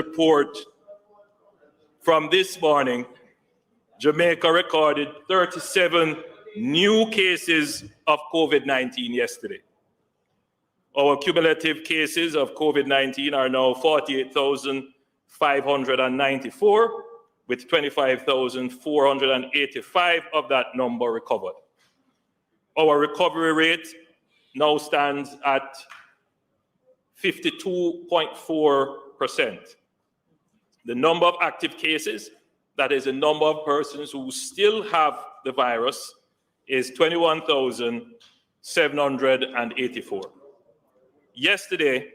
report from this morning, Jamaica recorded 37 new cases of COVID-19 yesterday. Our cumulative cases of COVID-19 are now 48,594, with 25,485 of that number recovered. Our recovery rate now stands at 52.4%. The number of active cases, that is the number of persons who still have the virus, is 21,784. Yesterday,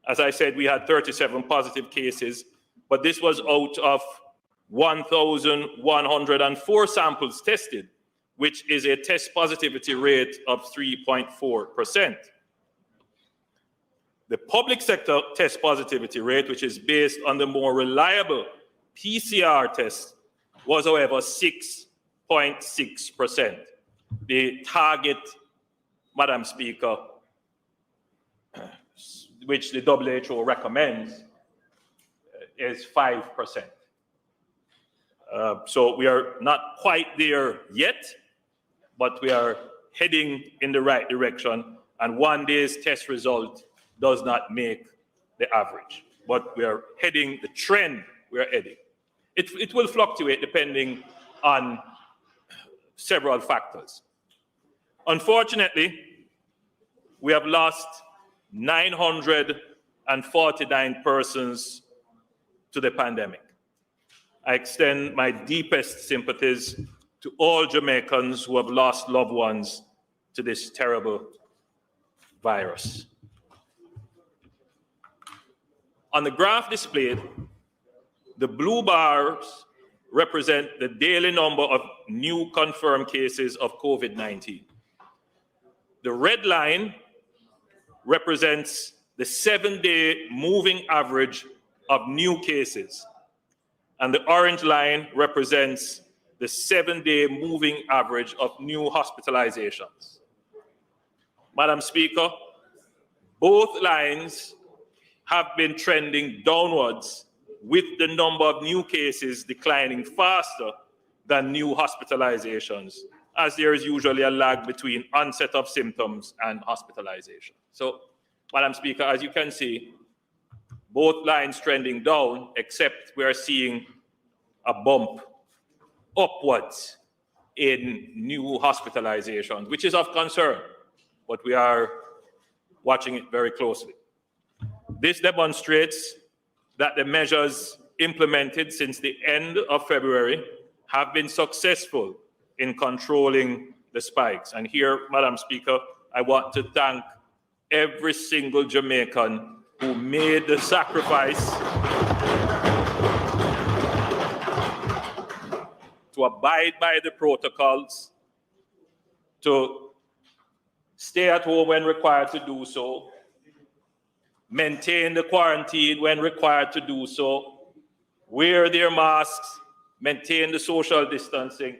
as I said, we had 37 positive cases, but this was out of 1,104 samples tested, which is a test positivity rate of 3.4%. The public sector test positivity rate, which is based on the more reliable PCR test, was, however, 6.6%. The target, Madam Speaker, which the WHO recommends, is 5%. So we are not quite there yet, but we are heading in the right direction, and one day's test result does not make the average, but we are heading the trend we are heading. It will fluctuate depending on several factors. Unfortunately, we have lost 949 persons to the pandemic. I extend my deepest sympathies to all Jamaicans who have lost loved ones to this terrible virus. On the graph displayed, the blue bars represent the daily number of new confirmed cases of COVID-19. The red line represents the 7-day moving average of new cases, and the orange line represents the 7-day moving average of new hospitalizations. Madam Speaker, both lines have been trending downwards, with the number of new cases declining faster than new hospitalizations, as there is usually a lag between onset of symptoms and hospitalization. So, Madam Speaker, as you can see, both lines trending down, except we are seeing a bump upwards in new hospitalizations, which is of concern, but we are watching it very closely. This demonstrates that the measures implemented since the end of February have been successful in controlling the spikes. And here, Madam Speaker, I want to thank every single Jamaican who made the sacrifice to abide by the protocols, to stay at home when required to do so, maintain the quarantine when required to do so, wear their masks, maintain the social distancing.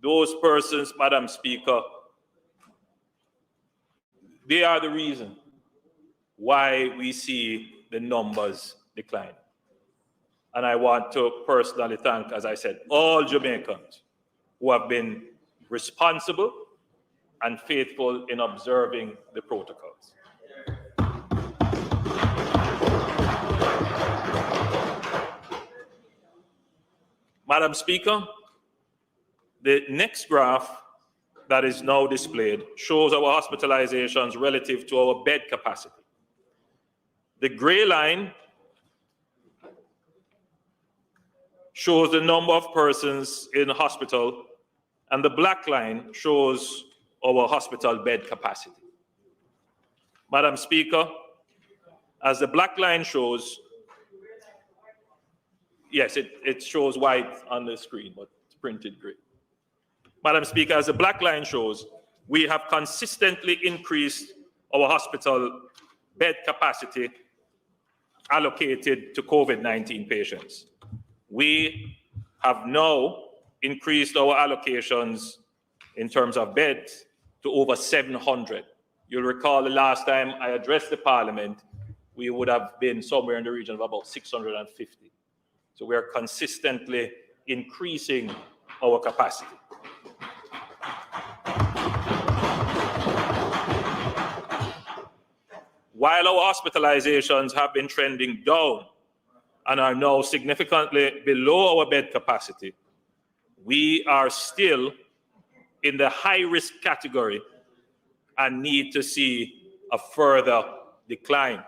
Those persons, Madam Speaker, they are the reason why we see the numbers decline. And I want to personally thank, as I said, all Jamaicans who have been responsible and faithful in observing the protocols. Madam Speaker, the next graph that is now displayed shows our hospitalizations relative to our bed capacity. The gray line shows the number of persons in hospital, and the black line shows our hospital bed capacity. Madam Speaker, as the black line shows, yes, it shows white on the screen, but it's printed gray. Madam Speaker, as the black line shows, we have consistently increased our hospital bed capacity allocated to COVID-19 patients. We have now increased our allocations in terms of beds to over 700. You'll recall the last time I addressed the Parliament, we would have been somewhere in the region of about 650. So we are consistently increasing our capacity. While our hospitalizations have been trending down and are now significantly below our bed capacity, we are still in the high-risk category and need to see a further decline.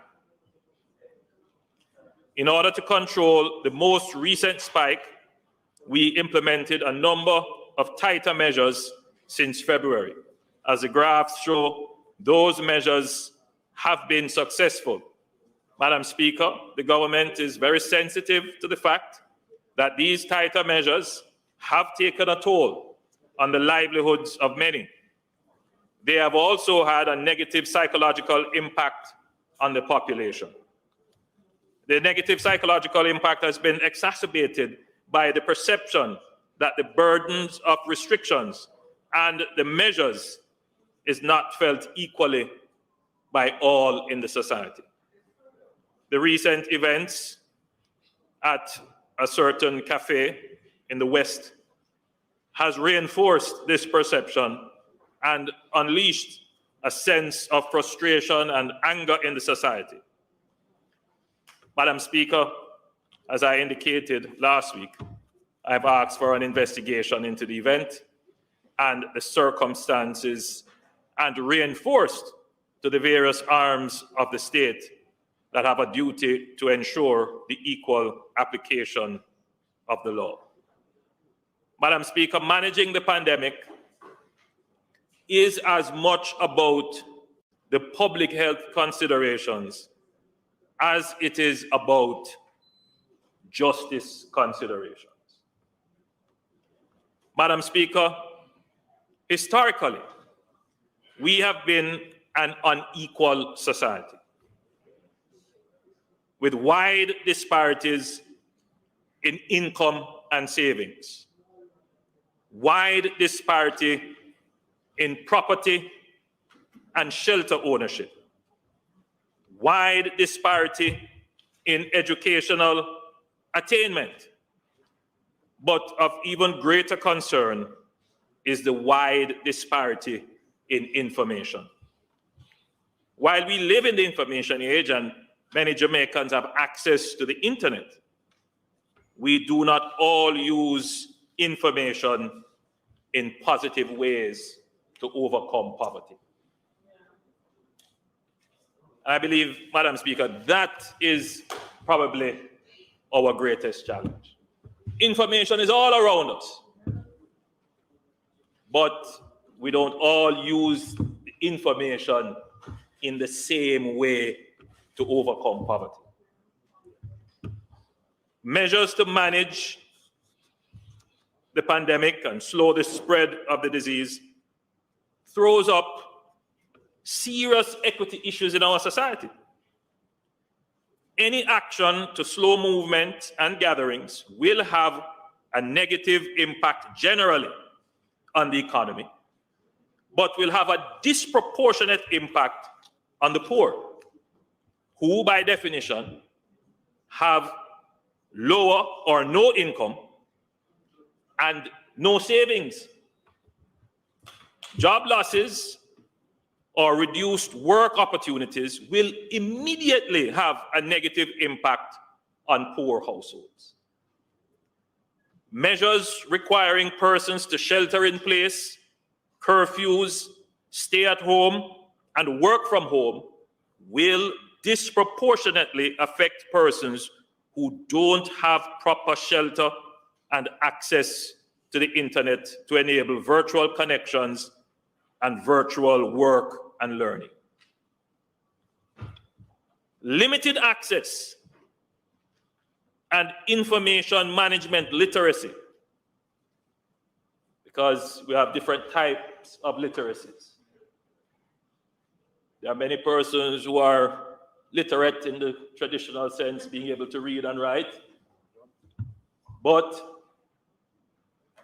In order to control the most recent spike, we implemented a number of tighter measures since February. As the graphs show, those measures have been successful. Madam Speaker, the government is very sensitive to the fact that these tighter measures have taken a toll on the livelihoods of many. They have also had a negative psychological impact on the population. The negative psychological impact has been exacerbated by the perception that the burdens of restrictions and the measures is not felt equally by all in the society. The recent events at a certain cafe in the West has reinforced this perception and unleashed a sense of frustration and anger in the society. Madam Speaker, as I indicated last week, I've asked for an investigation into the event and the circumstances and reinforced to the various arms of the state that have a duty to ensure the equal application of the law. Madam Speaker, managing the pandemic is as much about the public health considerations as it is about justice considerations. Madam Speaker, historically, we have been an unequal society with wide disparities in income and savings, wide disparity in property and shelter ownership, wide disparity in educational attainment. But of even greater concern is the wide disparity in information. While we live in the information age and many Jamaicans have access to the internet, we do not all use information in positive ways to overcome poverty. I believe, Madam Speaker, that is probably our greatest challenge. Information is all around us, but we don't all use the information in the same way to overcome poverty. Measures to manage the pandemic and slow the spread of the disease throws up serious equity issues in our society. Any action to slow movement and gatherings will have a negative impact generally on the economy, but will have a disproportionate impact on the poor, who by definition have lower or no income and no savings. Job losses or reduced work opportunities will immediately have a negative impact on poor households. Measures requiring persons to shelter in place, curfews, stay at home, and work from home will disproportionately affect persons who don't have proper shelter and access to the internet to enable virtual connections and virtual work and learning. Limited access and information management literacy, because we have different types of literacies. There are many persons who are literate in the traditional sense, being able to read and write, but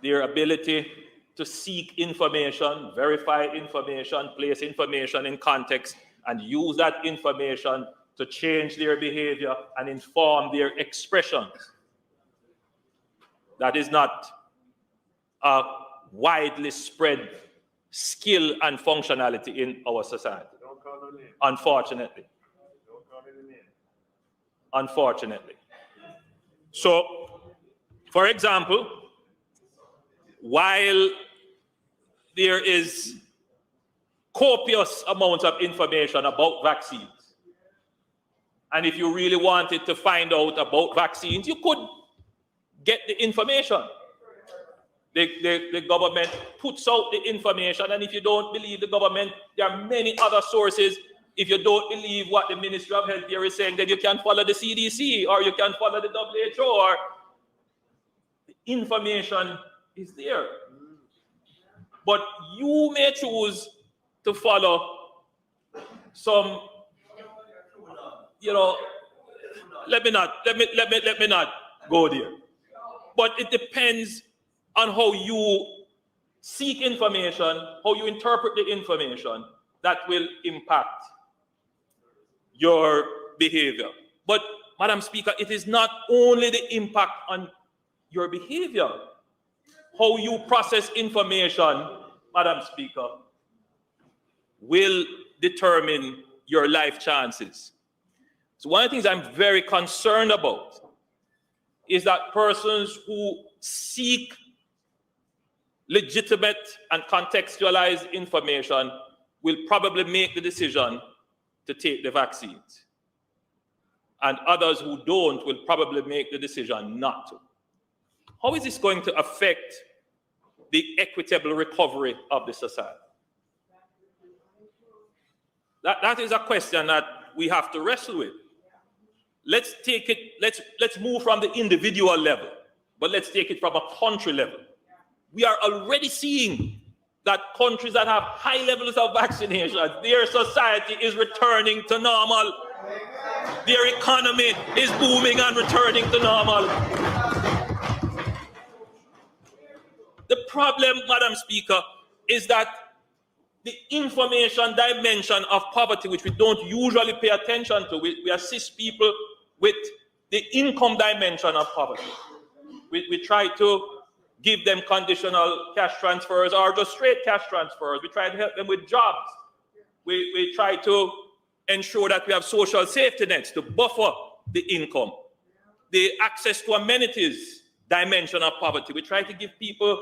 their ability to seek information, verify information, place information in context, and use that information to change their behavior and inform their expressions. That is not a widely spread skill and functionality in our society. Unfortunately. Unfortunately. So, for example, while there is copious amounts of information about vaccines, and if you really wanted to find out about vaccines, you could get the information. The government puts out the information, and if you don't believe the government, there are many other sources. If you don't believe what the Ministry of Health here is saying, then you can follow the CDC, or you can follow the WHO, or the information is there. But you may choose to follow some, let me not go there. But it depends on how you seek information, how you interpret the information that will impact your behavior. But, Madam Speaker, it is not only the impact on your behavior. How you process information, Madam Speaker, will determine your life chances. So one of the things I'm very concerned about is that persons who seek legitimate and contextualized information will probably make the decision to take the vaccines. And others who don't will probably make the decision not to. How is this going to affect the equitable recovery of the society? That is a question that we have to wrestle with. Let's take it, let's move from the individual level, but let's take it from a country level. We are already seeing that countries that have high levels of vaccination, their society is returning to normal. Their economy is booming and returning to normal. The problem, Madam Speaker, is that the information dimension of poverty, which we don't usually pay attention to, we assist people with the income dimension of poverty. We try to give them conditional cash transfers or just straight cash transfers. We try to help them with jobs. We try to ensure that we have social safety nets to buffer the income. The access to amenities dimension of poverty. We try to give people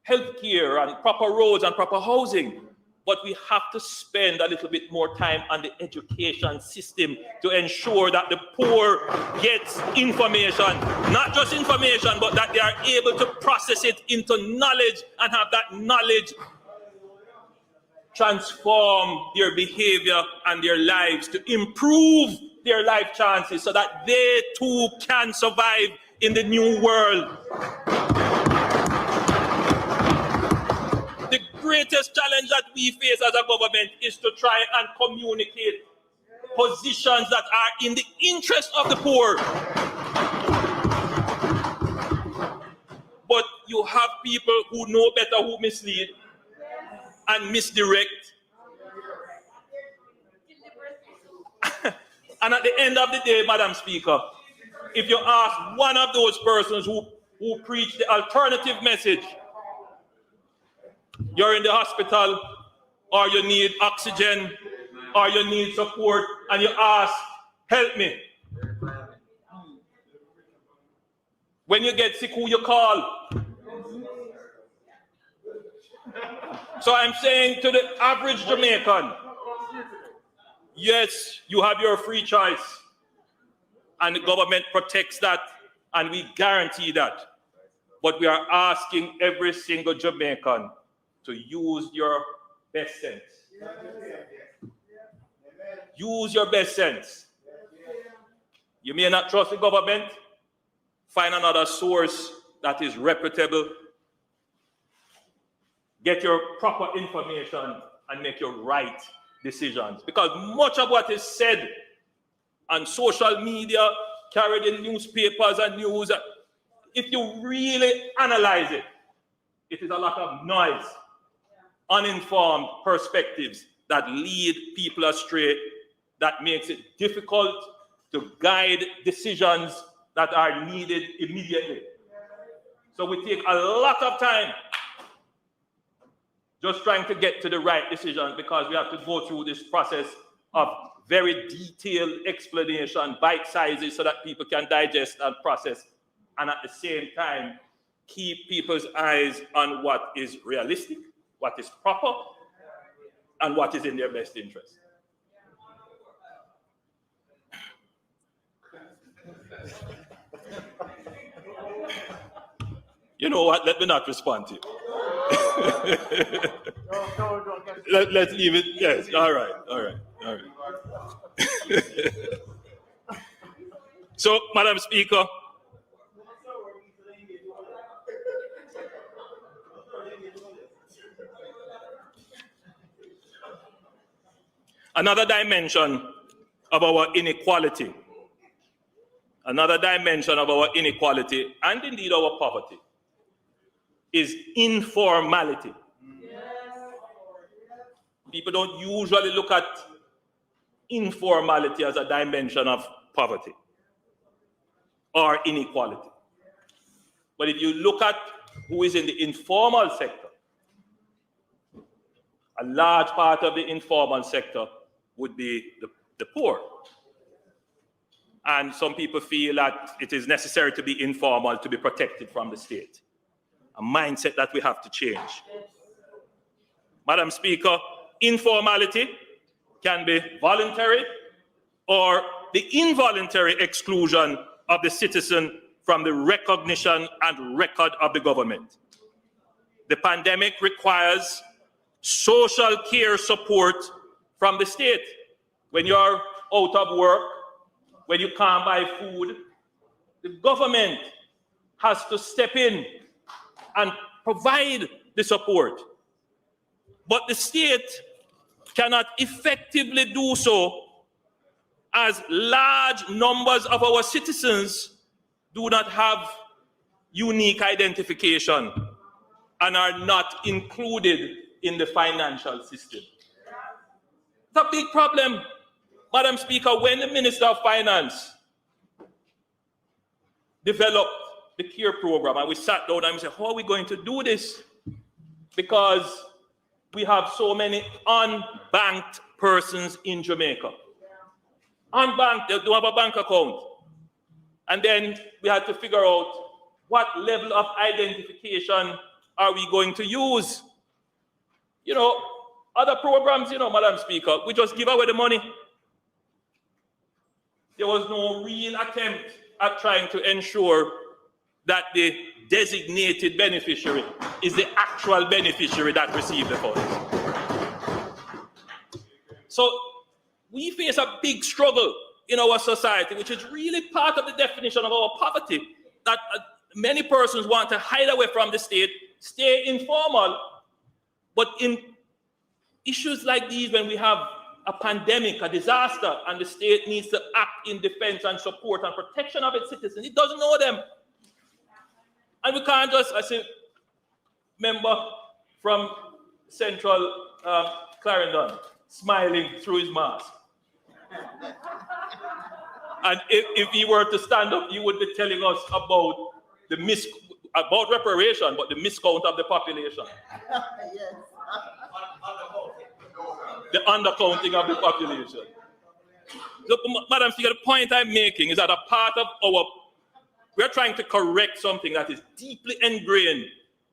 health care and proper roads and proper housing. But we have to spend a little bit more time on the education system to ensure that the poor gets information, not just information, but that they are able to process it into knowledge and have that knowledge transform their behavior and their lives to improve their life chances so that they too can survive in the new world. The greatest challenge that we face as a government is to try and communicate positions that are in the interest of the poor. But you have people who know better who mislead and misdirect. And at the end of the day, Madam Speaker, if you ask one of those persons who preach the alternative message, you're in the hospital, or you need oxygen, or you need support, and you ask, help me. When you get sick, who you call? So I'm saying to the average Jamaican, yes, you have your free choice, and the government protects that, and we guarantee that. But we are asking every single Jamaican to use your best sense. Use your best sense. You may not trust the government. Find another source that is reputable. Get your proper information and make your right decisions. Because much of what is said on social media, carried in newspapers and news, if you really analyze it, it is a lot of noise, uninformed perspectives that lead people astray, that makes it difficult to guide decisions that are needed immediately. So we take a lot of time just trying to get to the right decision because we have to go through this process of very detailed explanation, bite sizes, so that people can digest and process, and at the same time, keep people's eyes on what is realistic, what is proper, and what is in their best interest. You know what? Let me not respond to you. Let's leave it. Yes. All right. So, Madam Speaker, another dimension of our inequality, and indeed our poverty, is informality. People don't usually look at informality as a dimension of poverty or inequality. But if you look at who is in the informal sector, a large part of the informal sector would be the poor. And some people feel that it is necessary to be informal to be protected from the state. A mindset that we have to change. Madam Speaker, informality can be voluntary or the involuntary exclusion of the citizen from the recognition and record of the government. The pandemic requires social care support from the state. When you're out of work, when you can't buy food, the government has to step in and provide the support. But the state cannot effectively do so as large numbers of our citizens do not have unique identification and are not included in the financial system. It's a big problem, Madam Speaker, when the Minister of Finance developed the CARE program and we sat down and we said, how are we going to do this? Because we have so many unbanked persons in Jamaica. Unbanked, they don't have a bank account. And then we had to figure out what level of identification are we going to use. You know, other programs, Madam Speaker, we just give away the money. There was no real attempt at trying to ensure that the designated beneficiary is the actual beneficiary that received the funds. So we face a big struggle in our society, which is really part of the definition of our poverty, that many persons want to hide away from the state, stay informal, but in issues like these, when we have a pandemic, a disaster, and the state needs to act in defense and support and protection of its citizens, it doesn't know them. And we can't just, as a member from Central Clarendon, smiling through his mask. And if he were to stand up, he would be telling us about about reparation, but the miscount of the population. Yes. The undercounting of the population. So, Madam Speaker, the point I'm making is that a part of we're trying to correct something that is deeply ingrained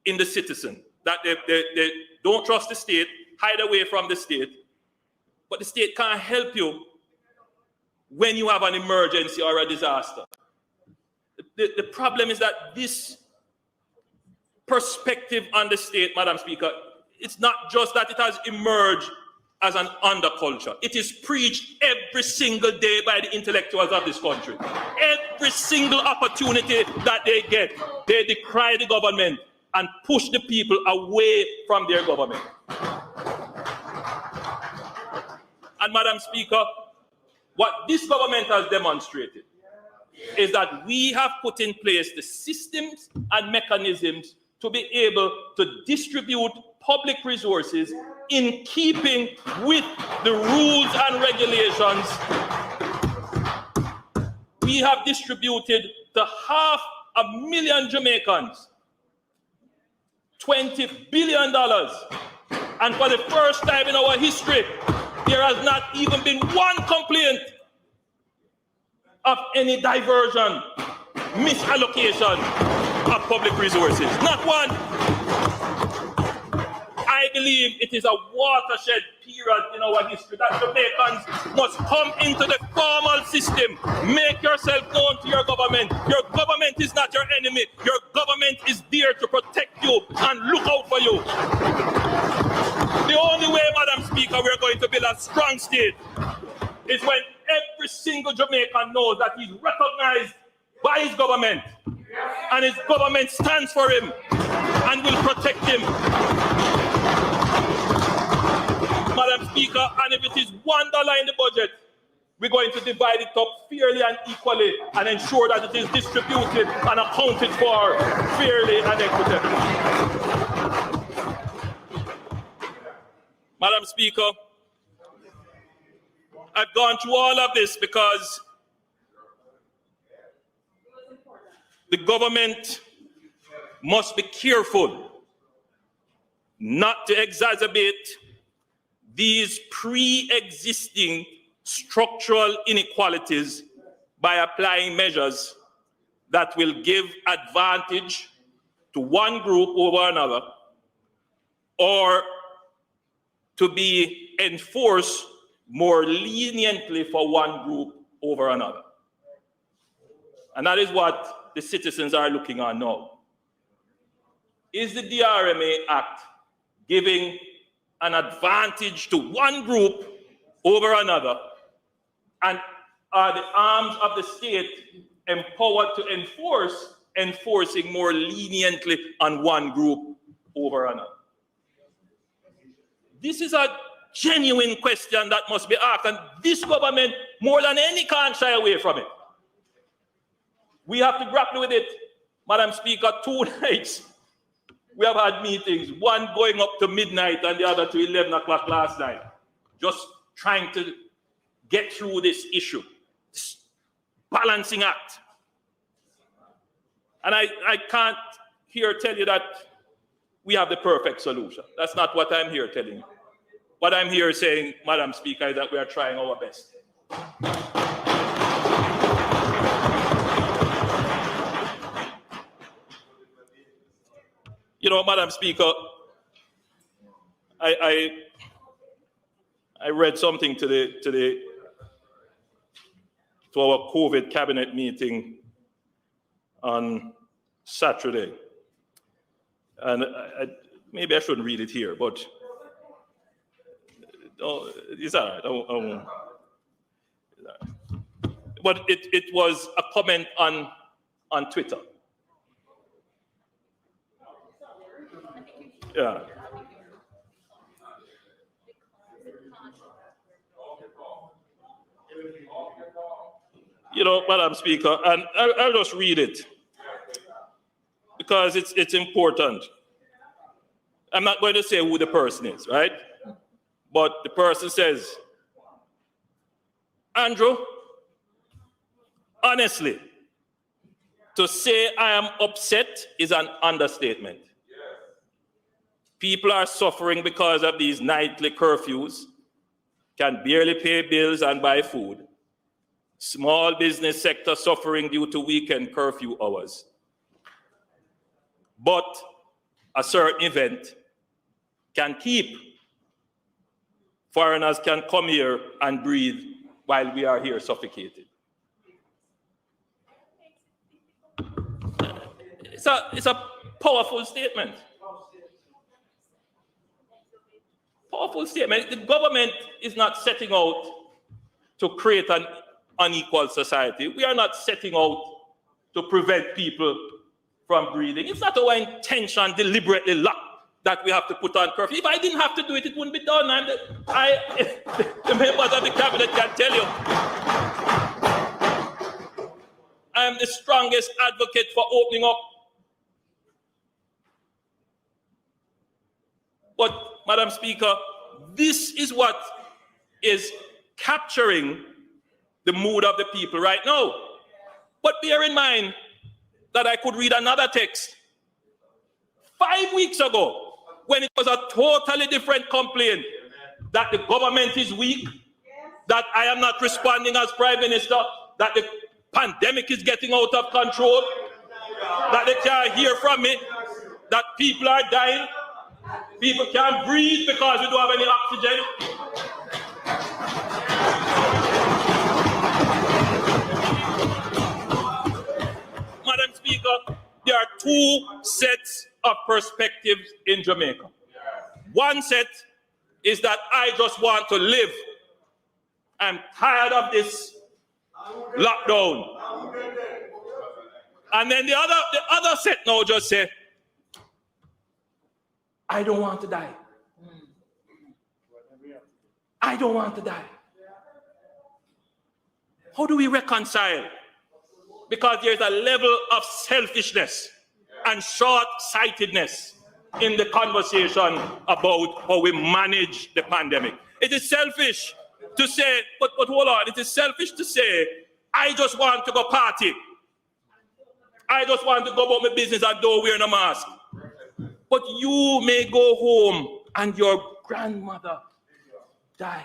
in the citizen, that they don't trust the state, hide away from the state, but the state can't help you when you have an emergency or a disaster. The problem is that this perspective on the state, Madam Speaker, it's not just that it has emerged as an underculture. It is preached every single day by the intellectuals of this country. Every single opportunity that they get, they decry the government and push the people away from their government. And Madam Speaker, what this government has demonstrated is that we have put in place the systems and mechanisms to be able to distribute public resources in keeping with the rules and regulations. We have distributed to 500,000 Jamaicans $20 billion. And for the first time in our history, there has not even been one complaint of any diversion, misallocation of public resources. Not one. I believe it is a watershed period in our history that Jamaicans must come into the formal system. Make yourself known to your government. Your government is not your enemy. Your government is there to protect you and look out for you. The only way, Madam Speaker, we're going to build a strong state is when every single Jamaican knows that he's recognized by his government and his government stands for him and will protect him. Madam Speaker, and if it is $1 in the budget, we're going to divide it up fairly and equally and ensure that it is distributed and accounted for fairly and equitably. Madam Speaker, I've gone through all of this because the government must be careful not to exacerbate these pre-existing structural inequalities by applying measures that will give advantage to one group over another or to be enforced more leniently for one group over another. And that is what the citizens are looking on now. Is the DRMA Act giving an advantage to one group over another, and are the arms of the state empowered to enforcing more leniently on one group over another? This is a genuine question that must be asked, and this government, more than any, can't shy away from it. We have to grapple with it. Madam Speaker, 2 nights we have had meetings, one going up to midnight and the other to 11 o'clock last night, just trying to get through this issue, this balancing act. And I can't here tell you that we have the perfect solution. That's not what I'm here telling you. What I'm here saying, Madam Speaker, is that we are trying our best. You know, Madam Speaker, I read something to our COVID cabinet meeting on Saturday, and maybe I shouldn't read it here, but it's all right. But it was a comment on Twitter. Yeah. You know, Madam Speaker, and I'll just read it because it's important. I'm not going to say who the person is, right? But the person says, Andrew, honestly, to say I am upset is an understatement. People are suffering because of these nightly curfews, can barely pay bills and buy food. Small business sector suffering due to weekend curfew hours. But a certain event can keep. Foreigners can come here and breathe while we are here suffocated. It's a powerful statement. Powerful statement. The government is not setting out to create an unequal society. We are not setting out to prevent people from breathing. It's not our intention deliberately that we have to put on curfew. If I didn't have to do it, it wouldn't be done. The members of the cabinet can tell you. I am the strongest advocate for opening up. But, Madam Speaker, this is what is capturing the mood of the people right now. But bear in mind that I could read another text 5 weeks ago when it was a totally different complaint that the government is weak, that I am not responding as Prime Minister, that the pandemic is getting out of control, that they can't hear from me, that people are dying, people can't breathe because we don't have any oxygen. Madam Speaker, there are two sets of perspectives in Jamaica. One set is that I just want to live. I'm tired of this lockdown. And then the other set now just say, I don't want to die. I don't want to die. How do we reconcile? Because there's a level of selfishness and short-sightedness in the conversation about how we manage the pandemic. It is selfish to say, but hold on, it is selfish to say, I just want to go party. I just want to go about my business and don't wear a mask. But you may go home and your grandmother dies.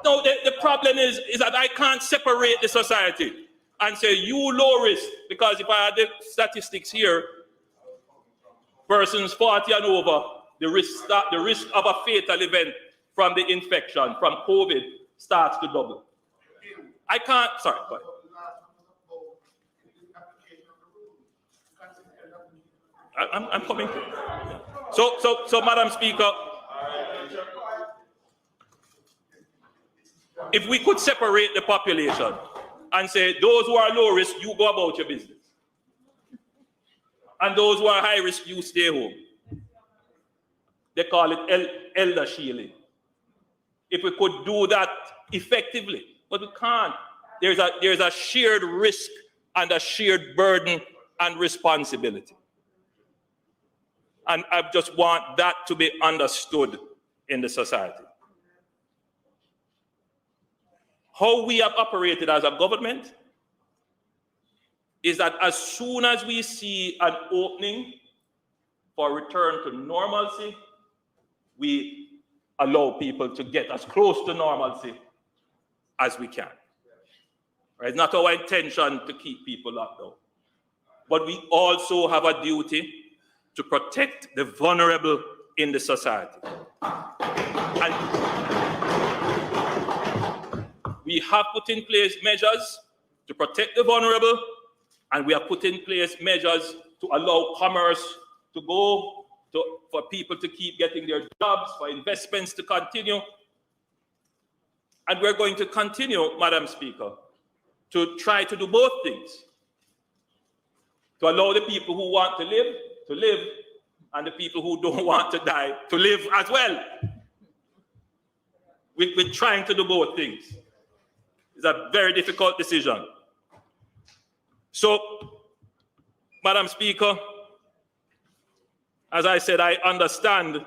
No, the problem is that I can't separate the society and say you low risk, because if I had the statistics here, persons 40 and over, the risk of a fatal event from the infection, from COVID, starts to double. I can't, sorry, go ahead. I'm coming. So, Madam Speaker, if we could separate the population and say, those who are low risk, you go about your business. And those who are high risk, you stay home. They call it elder shielding. If we could do that effectively, but we can't. There's a shared risk and a shared burden and responsibility. And I just want that to be understood in the society. How we have operated as a government is that as soon as we see an opening for return to normalcy, we allow people to get as close to normalcy as we can. Right? It's not our intention to keep people locked down. But we also have a duty to protect the vulnerable in the society. And we have put in place measures to protect the vulnerable, and we have put in place measures to allow commerce to go, for people to keep getting their jobs, for investments to continue. And we're going to continue, Madam Speaker, to try to do both things. To allow the people who want to live, and the people who don't want to die to live as well. We're trying to do both things. It's a very difficult decision. So, Madam Speaker, as I said, I understand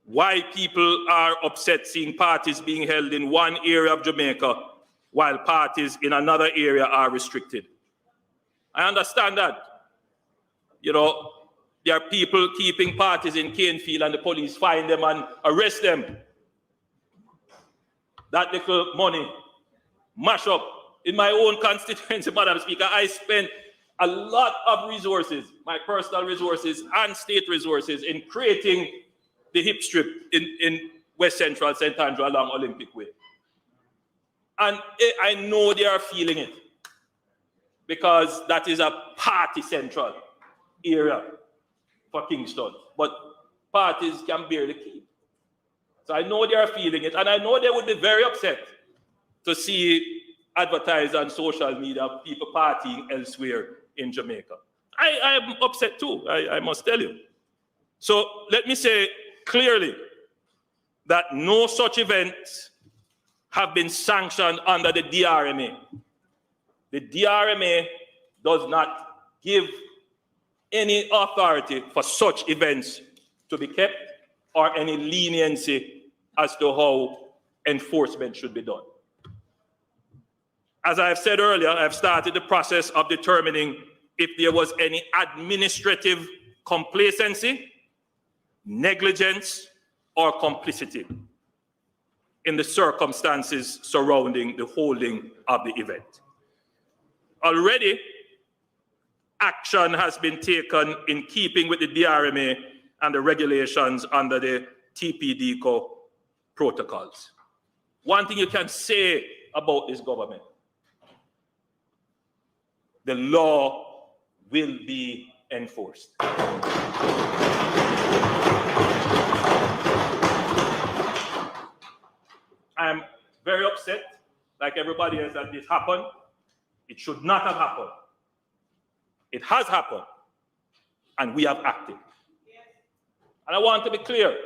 why people are upset seeing parties being held in one area of Jamaica while parties in another area are restricted. I understand that. You know, there are people keeping parties in Canefield and the police find them and arrest them. That little money, mash up. In my own constituency, Madam Speaker, I spent a lot of resources, my personal resources and state resources, in creating the hip strip in West Central St. Andrew along Olympic Way. And I know they are feeling it, because that is a party central area for Kingston. But parties can barely keep. So I know they are feeling it, and I know they would be very upset to see advertised on social media people partying elsewhere in Jamaica. I am upset too, I must tell you. So let me say clearly that no such events have been sanctioned under the DRMA. The DRMA does not give any authority for such events to be kept or any leniency as to how enforcement should be done. As I've said earlier, I've started the process of determining if there was any administrative complacency, negligence, or complicity in the circumstances surrounding the holding of the event. Already, action has been taken in keeping with the DRMA and the regulations under the TPDCO protocols. One thing you can say about this government: the law will be enforced. I'm very upset, like everybody else, that this happened. It should not have happened. It has happened, and we have acted. And I want to be clear,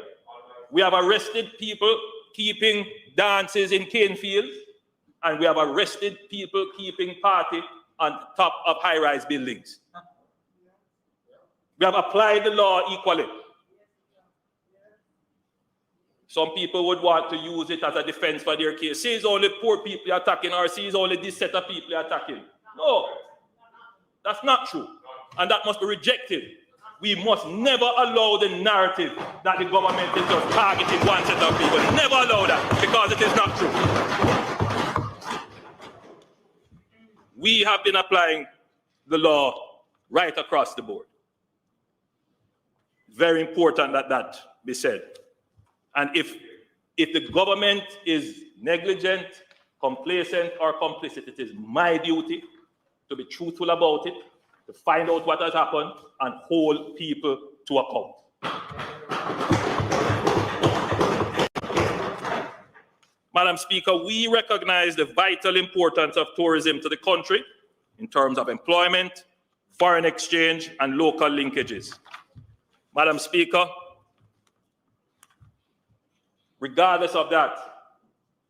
we have arrested people keeping dances in cane fields, and we have arrested people keeping party on top of high-rise buildings. We have applied the law equally. Some people would want to use it as a defense for their case. See, it's only poor people you're attacking, or see, it's only this set of people you're attacking. No, that's not true. And that must be rejected. We must never allow the narrative that the government is just targeting one set of people. Never allow that, because it is not true. We have been applying the law right across the board. Very important that that be said. And if the government is negligent, complacent, or complicit, it is my duty to be truthful about it, to find out what has happened, and hold people to account. Madam Speaker, we recognize the vital importance of tourism to the country in terms of employment, foreign exchange, and local linkages. Madam Speaker, regardless of that,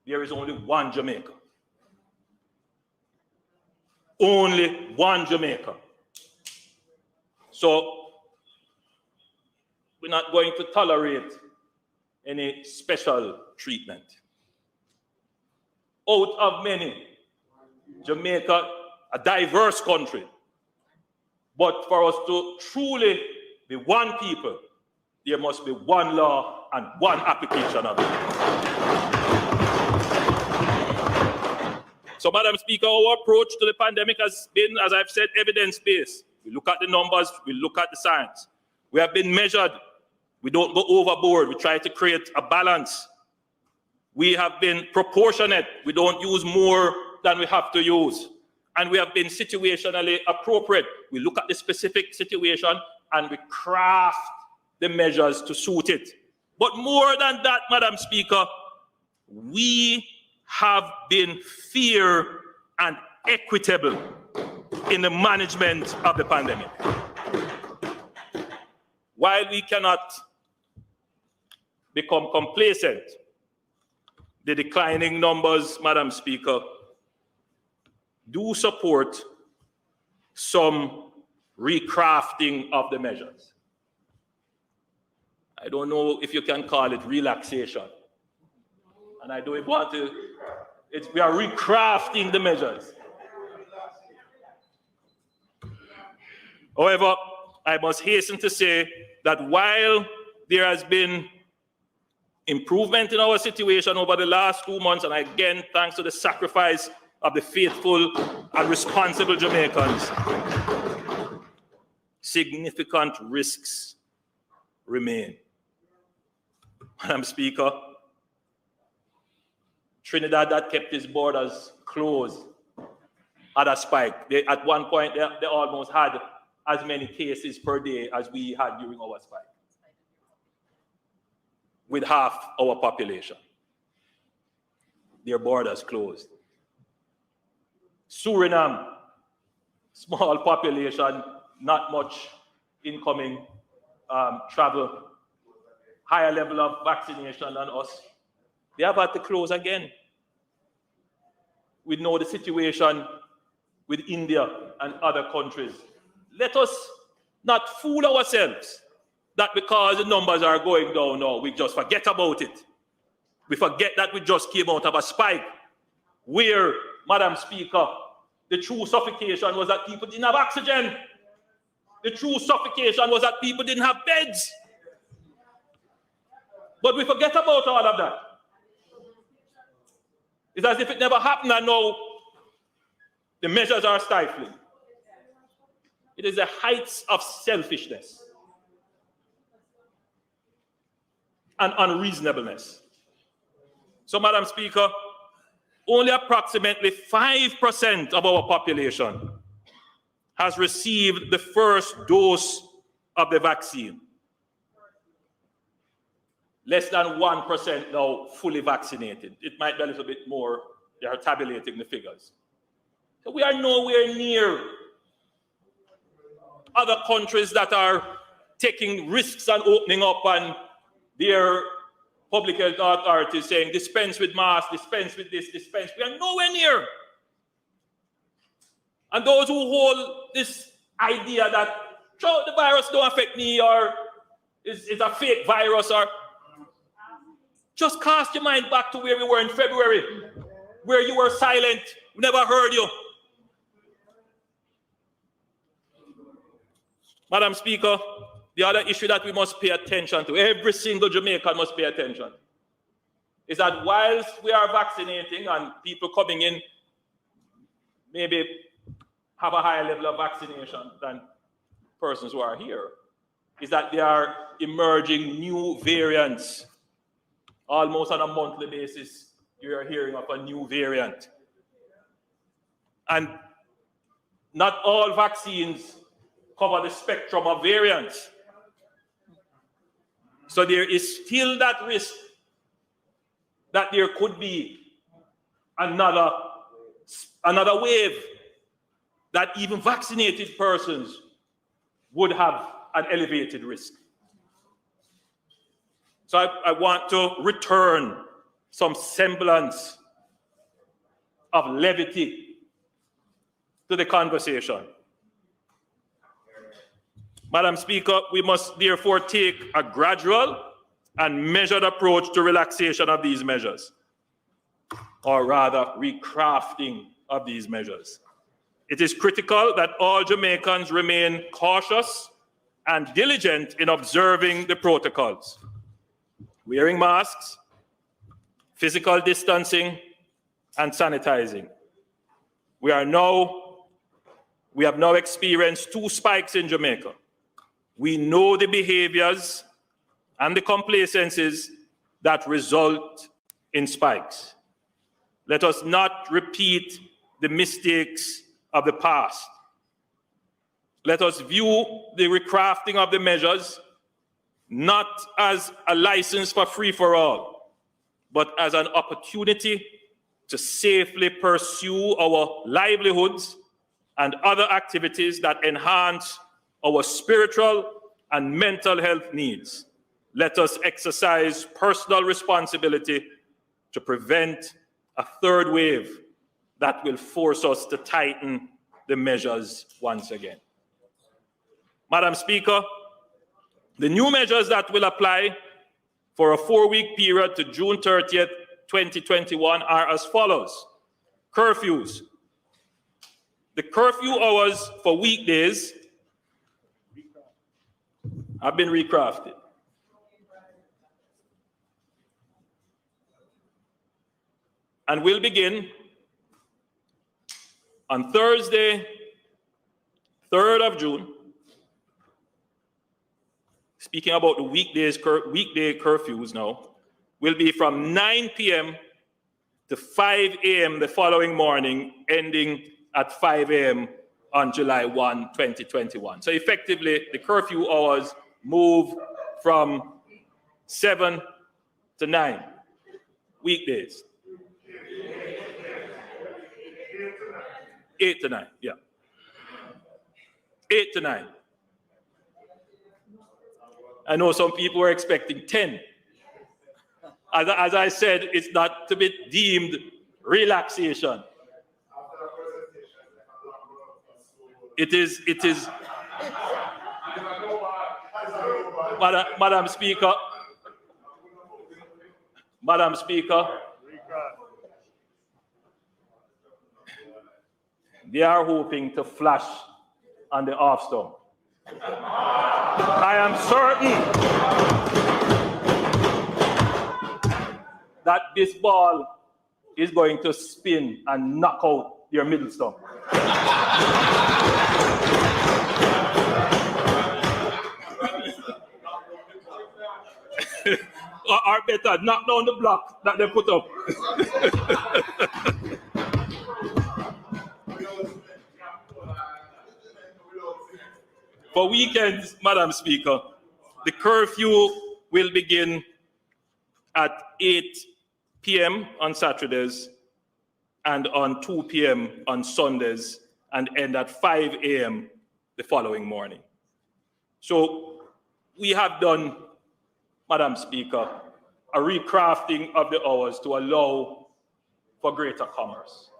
there is only one Jamaica. Only one Jamaica. So we're not going to tolerate any special treatment. Out of many, Jamaica, a diverse country, but for us to truly be one people, there must be one law and one application of it. So, Madam Speaker, our approach to the pandemic has been, as I've said, evidence-based. We look at the numbers, we look at the science. We have been measured. We don't go overboard. We try to create a balance. We have been proportionate. We don't use more than we have to use. And we have been situationally appropriate. We look at the specific situation and we craft the measures to suit it. But more than that, Madam Speaker, we have been fair and equitable in the management of the pandemic. While we cannot become complacent, the declining numbers, Madam Speaker, do support some recrafting of the measures. I don't know if you can call it relaxation. And I don't want to, we are recrafting the measures. However, I must hasten to say that while there has been improvement in our situation over the last 2 months, and again, thanks to the sacrifice of the faithful and responsible Jamaicans, significant risks remain. Madam Speaker, Trinidad that kept its borders closed had a spike. At one point, they almost had as many cases per day as we had during our spike, with half our population. Their borders closed. Suriname, small population, not much incoming travel, higher level of vaccination than us. They have had to close again. We know the situation with India and other countries. Let us not fool ourselves that because the numbers are going down now, we just forget about it. We forget that we just came out of a spike where, Madam Speaker, the true suffocation was that people didn't have oxygen. The true suffocation was that people didn't have beds. But we forget about all of that. It's as if it never happened and now the measures are stifling. It is the heights of selfishness and unreasonableness. So, Madam Speaker, only approximately 5% of our population has received the first dose of the vaccine. Less than 1% now fully vaccinated. It might be a little bit more. They are tabulating the figures. So we are nowhere near other countries that are taking risks and opening up, and their public health authorities saying dispense with masks, dispense with this, dispense. We are nowhere near. And those who hold this idea that the virus don't affect me or it's a fake virus, or just cast your mind back to where we were in February, where you were silent, we never heard you. Madam Speaker, the other issue that we must pay attention to, every single Jamaican must pay attention, is that whilst we are vaccinating and people coming in maybe have a higher level of vaccination than persons who are here, is that there are emerging new variants. Almost on a monthly basis, you are hearing of a new variant. And not all vaccines cover the spectrum of variants. So there is still that risk that there could be another wave that even vaccinated persons would have an elevated risk. So I want to return some semblance of levity to the conversation. Madam Speaker, we must therefore take a gradual and measured approach to relaxation of these measures, or rather recrafting of these measures. It is critical that all Jamaicans remain cautious and diligent in observing the protocols. Wearing masks, physical distancing, and sanitizing. We have now experienced 2 spikes in Jamaica. We know the behaviors and the complacencies that result in spikes. Let us not repeat the mistakes of the past. Let us view the recrafting of the measures not as a license for free-for-all, but as an opportunity to safely pursue our livelihoods and other activities that enhance our spiritual and mental health needs. Let us exercise personal responsibility to prevent a third wave that will force us to tighten the measures once again. Madam Speaker, the new measures that will apply for a 4-week period to June 30th, 2021 are as follows. Curfews. The curfew hours for weekdays have been recrafted. And will begin on Thursday, 3rd of June. Speaking about the weekday curfews now, will be from 9 p.m. to 5 a.m. the following morning, ending at 5 a.m. on July 1, 2021. So effectively, the curfew hours move from 7 to 9 weekdays. 8 to 9, yeah. 8 to 9. I know some people were expecting 10. As I said, it's not to be deemed relaxation. It is Madam Speaker, they are hoping to flash on the off stump. I am certain that this ball is going to spin and knock out your middle stump. Or better, knock down the block that they put up. For weekends, Madam Speaker, the curfew will begin at 8 p.m. on Saturdays and on 2 p.m. on Sundays and end at 5 a.m. the following morning. So we have done, Madam Speaker, a recrafting of the hours to allow for greater commerce.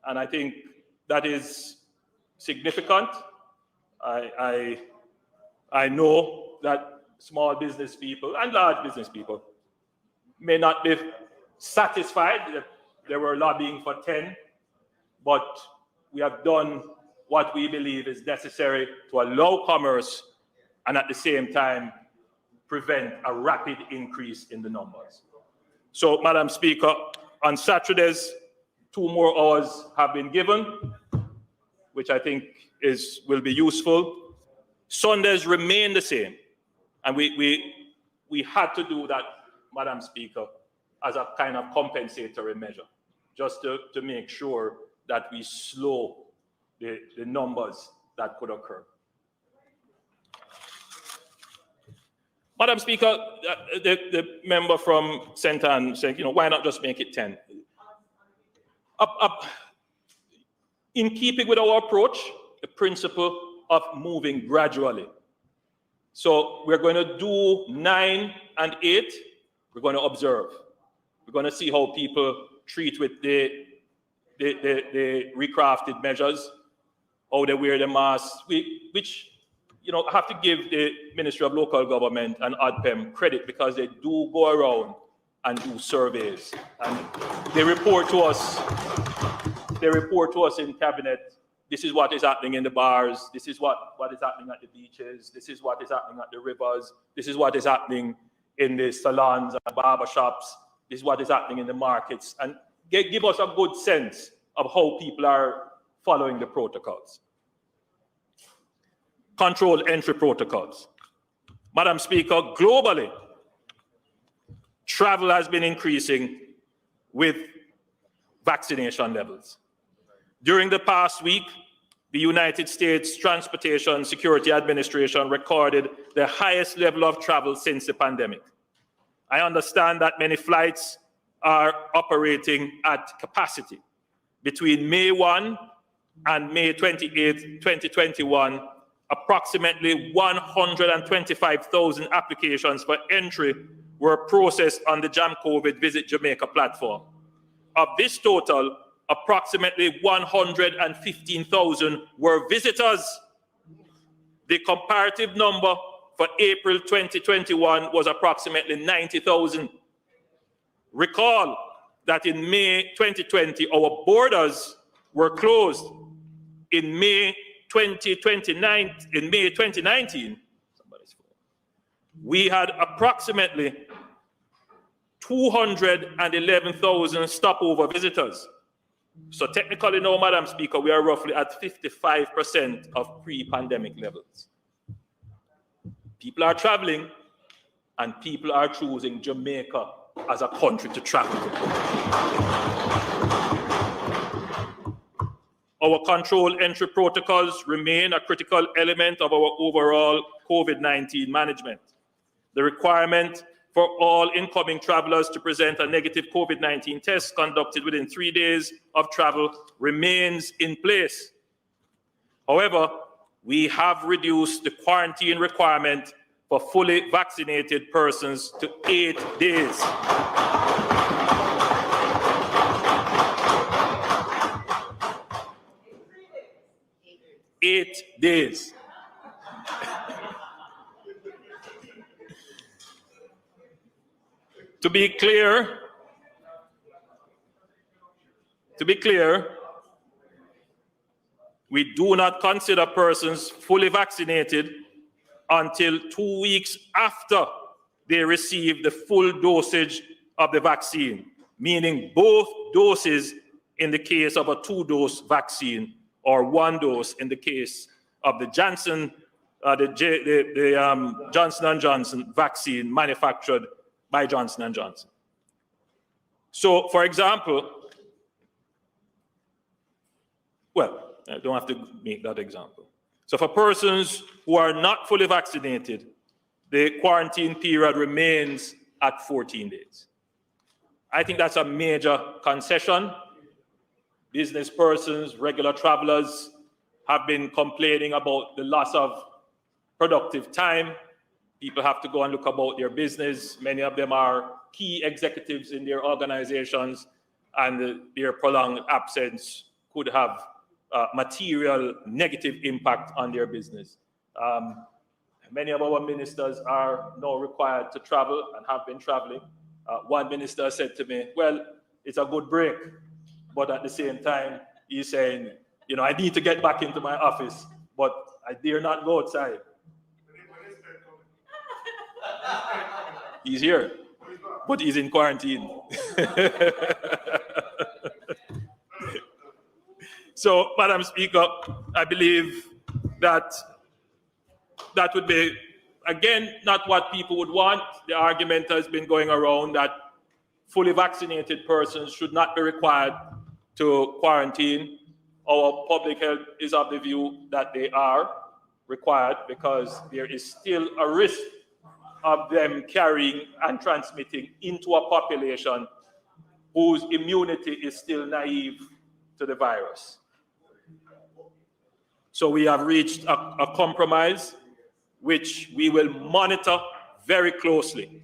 And I think that is significant. I know that small business people and large business people may not be satisfied that they were lobbying for 10, but we have done what we believe is necessary to allow commerce and at the same time prevent a rapid increase in the numbers. So, Madam Speaker, on Saturdays, 2 more hours have been given, which I think will be useful. Sundays remain the same, and we had to do that, Madam Speaker, as a kind of compensatory measure, just to make sure that we slow the numbers that could occur. Madam Speaker, the member from St. Anne said, why not just make it 10? In keeping with our approach, the principle of moving gradually. So we're going to do 9 and 8. We're going to observe. We're going to see how people treat with the recrafted measures, how they wear the masks, which have to give the Ministry of Local Government and ODPEM credit because they do go around and do surveys. And they report to us in cabinet, this is what is happening in the bars, this is what is happening at the beaches, this is what is happening at the rivers, this is what is happening in the salons and barber shops, this is what is happening in the markets, and give us a good sense of how people are following the protocols. Controlled entry protocols. Madam Speaker, globally, travel has been increasing with vaccination levels. During the past week, the United States Transportation Security Administration recorded the highest level of travel since the pandemic. I understand that many flights are operating at capacity. Between May 1 and May 28, 2021, approximately 125,000 applications for entry were processed on the Jam COVID Visit Jamaica platform. Of this total, approximately 115,000 were visitors. The comparative number for April 2021 was approximately 90,000. Recall that in May 2020, our borders were closed. In May 2019, we had approximately 211,000 stopover visitors. So technically now, Madam Speaker, we are roughly at 55% of pre-pandemic levels. People are traveling and people are choosing Jamaica as a country to travel to. Our control entry protocols remain a critical element of our overall COVID-19 management. The requirement for all incoming travelers to present a negative COVID-19 test conducted within 3 days of travel remains in place. However, we have reduced the quarantine requirement for fully vaccinated persons to 8 days. 8 days. To be clear, we do not consider persons fully vaccinated until 2 weeks after they receive the full dosage of the vaccine, meaning both doses in the case of a 2-dose vaccine or 1 dose in the case of the Johnson & Johnson vaccine manufactured by Johnson & Johnson. So, for example, well, I don't have to make that example. So for persons who are not fully vaccinated, the quarantine period remains at 14 days. I think that's a major concession. Business persons, regular travelers have been complaining about the loss of productive time. People have to go and look about their business. Many of them are key executives in their organizations, and their prolonged absence could have material negative impact on their business. Many of our ministers are now required to travel and have been traveling. One minister said to me, well, it's a good break, but at the same time, he's saying, I need to get back into my office, but I dare not go outside. He's here, but he's in quarantine. So, Madam Speaker, I believe that would be, again, not what people would want. The argument has been going around that fully vaccinated persons should not be required to quarantine. Our public health is of the view that they are required because there is still a risk of them carrying and transmitting into a population whose immunity is still naive to the virus. So we have reached a compromise which we will monitor very closely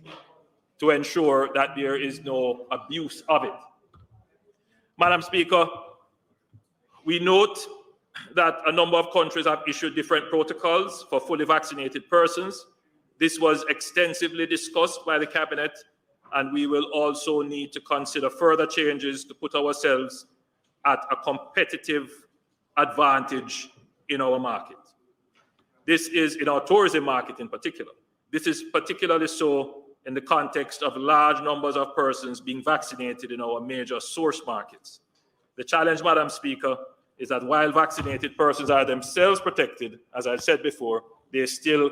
to ensure that there is no abuse of it. Madam Speaker, we note that a number of countries have issued different protocols for fully vaccinated persons. This was extensively discussed by the Cabinet, and we will also need to consider further changes to put ourselves at a competitive advantage in our market. This is in our tourism market in particular. This is particularly so in the context of large numbers of persons being vaccinated in our major source markets. The challenge, Madam Speaker, is that while vaccinated persons are themselves protected, as I said before, they still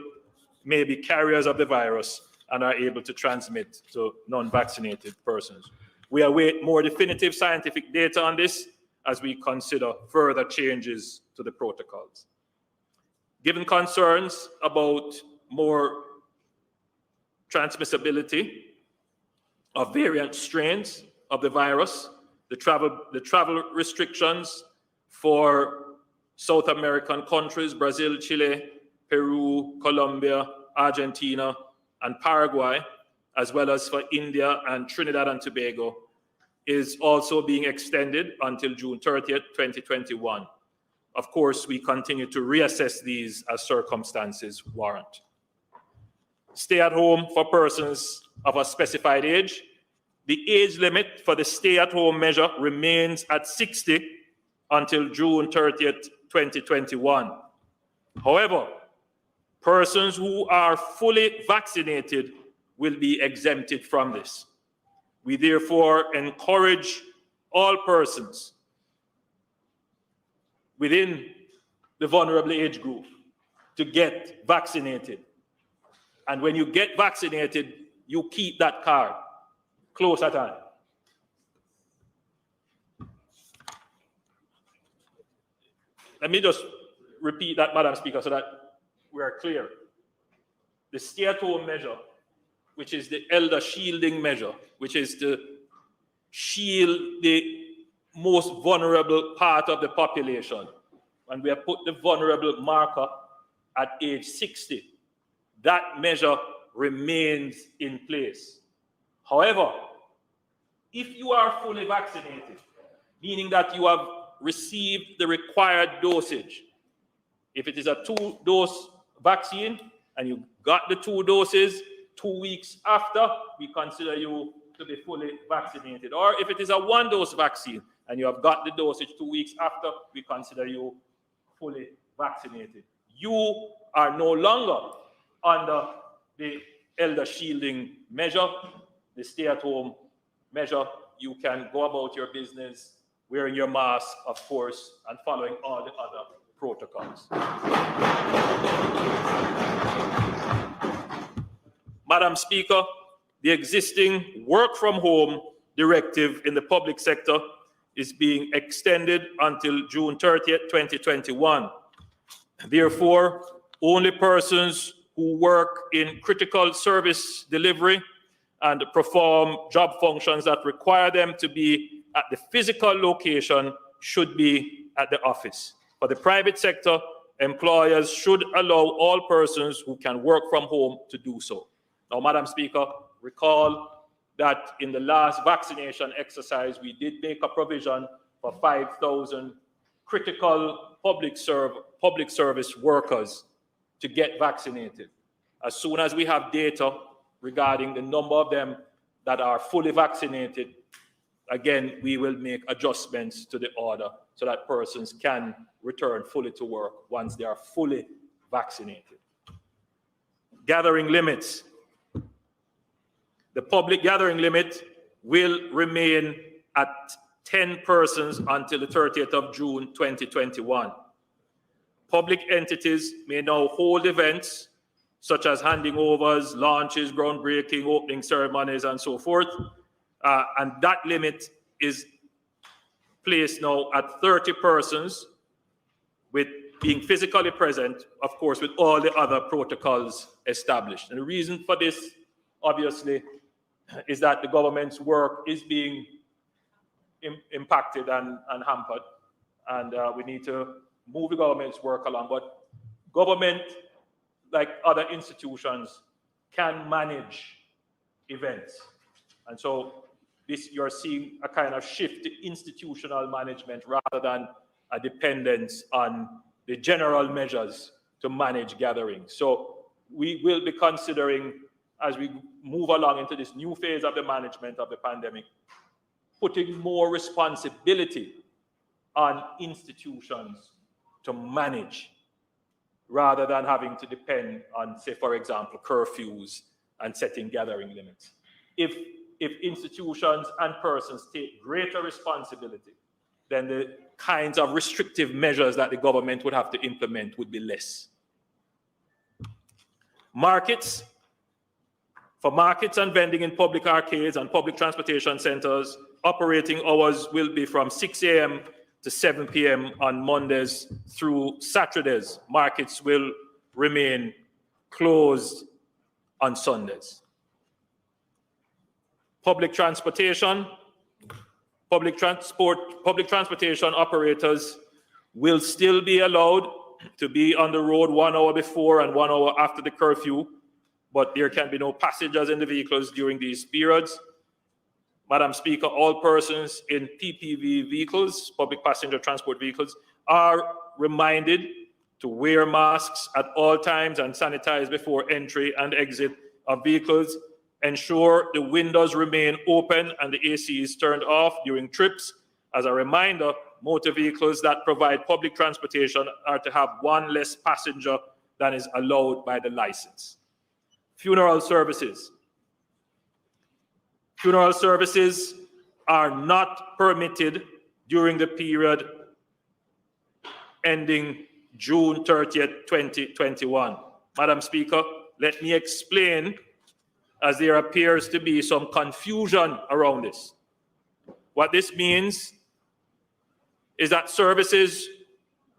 may be carriers of the virus and are able to transmit to non-vaccinated persons. We await more definitive scientific data on this as we consider further changes to the protocols. Given concerns about more transmissibility of variant strains of the virus, the travel restrictions for South American countries, Brazil, Chile, Peru, Colombia, Argentina, and Paraguay, as well as for India and Trinidad and Tobago, is also being extended until June 30th, 2021. Of course, we continue to reassess these as circumstances warrant. Stay at home for persons of a specified age. The age limit for the stay-at-home measure remains at 60 until June 30th, 2021. However, persons who are fully vaccinated will be exempted from this. We therefore encourage all persons within the vulnerable age group to get vaccinated. And when you get vaccinated, you keep that card close at hand. Let me just repeat that, Madam Speaker, so that we are clear. The stay-at-home measure, which is the elder shielding measure, which is to shield the most vulnerable part of the population, and we have put the vulnerable marker at age 60. That measure remains in place. However, if you are fully vaccinated, meaning that you have received the required dosage, if it is a 2-dose vaccine and you got the 2 doses 2 weeks after, we consider you to be fully vaccinated. Or if it is a one-dose vaccine and you have got the dosage 2 weeks after, we consider you fully vaccinated. You are no longer under the elder shielding measure, the stay-at-home measure. You can go about your business wearing your mask, of course, and following all the other protocols. Madam Speaker, the existing work from home directive in the public sector is being extended until June 30th, 2021. Therefore, only persons who work in critical service delivery and perform job functions that require them to be at the physical location should be at the office. For the private sector, employers should allow all persons who can work from home to do so. Now, Madam Speaker, recall that in the last vaccination exercise, we did make a provision for 5,000 critical public service workers to get vaccinated. As soon as we have data regarding the number of them that are fully vaccinated, again, we will make adjustments to the order so that persons can return fully to work once they are fully vaccinated. Gathering limits. The public gathering limit will remain at 10 persons until the 30th of June 2021. Public entities may now hold events such as handing overs, launches, groundbreaking, opening ceremonies, and so forth. And that limit is placed now at 30 persons, with being physically present, of course, with all the other protocols established. And the reason for this, obviously, is that the government's work is being impacted and hampered, and we need to move the government's work along. But government, like other institutions, can manage events. And so this, you're seeing a kind of shift to institutional management rather than a dependence on the general measures to manage gatherings. So we will be considering, as we move along into this new phase of the management of the pandemic, putting more responsibility on institutions to manage rather than having to depend on, say, for example, curfews and setting gathering limits. If institutions and persons take greater responsibility, then the kinds of restrictive measures that the government would have to implement would be less. Markets. For markets and vending in public arcades and public transportation centers, operating hours will be from 6 a.m. to 7 p.m. on Mondays through Saturdays. Markets will remain closed on Sundays. Public transportation operators will still be allowed to be on the road 1 hour before and 1 hour after the curfew, but there can be no passengers in the vehicles during these periods. Madam Speaker, all persons in PPV vehicles, public passenger transport vehicles, are reminded to wear masks at all times and sanitize before entry and exit of vehicles. Ensure the windows remain open and the AC is turned off during trips. As a reminder, motor vehicles that provide public transportation are to have one less passenger than is allowed by the license. Funeral services. Funeral services are not permitted during the period ending June 30th, 2021. Madam Speaker, let me explain, as there appears to be some confusion around this. What this means is that services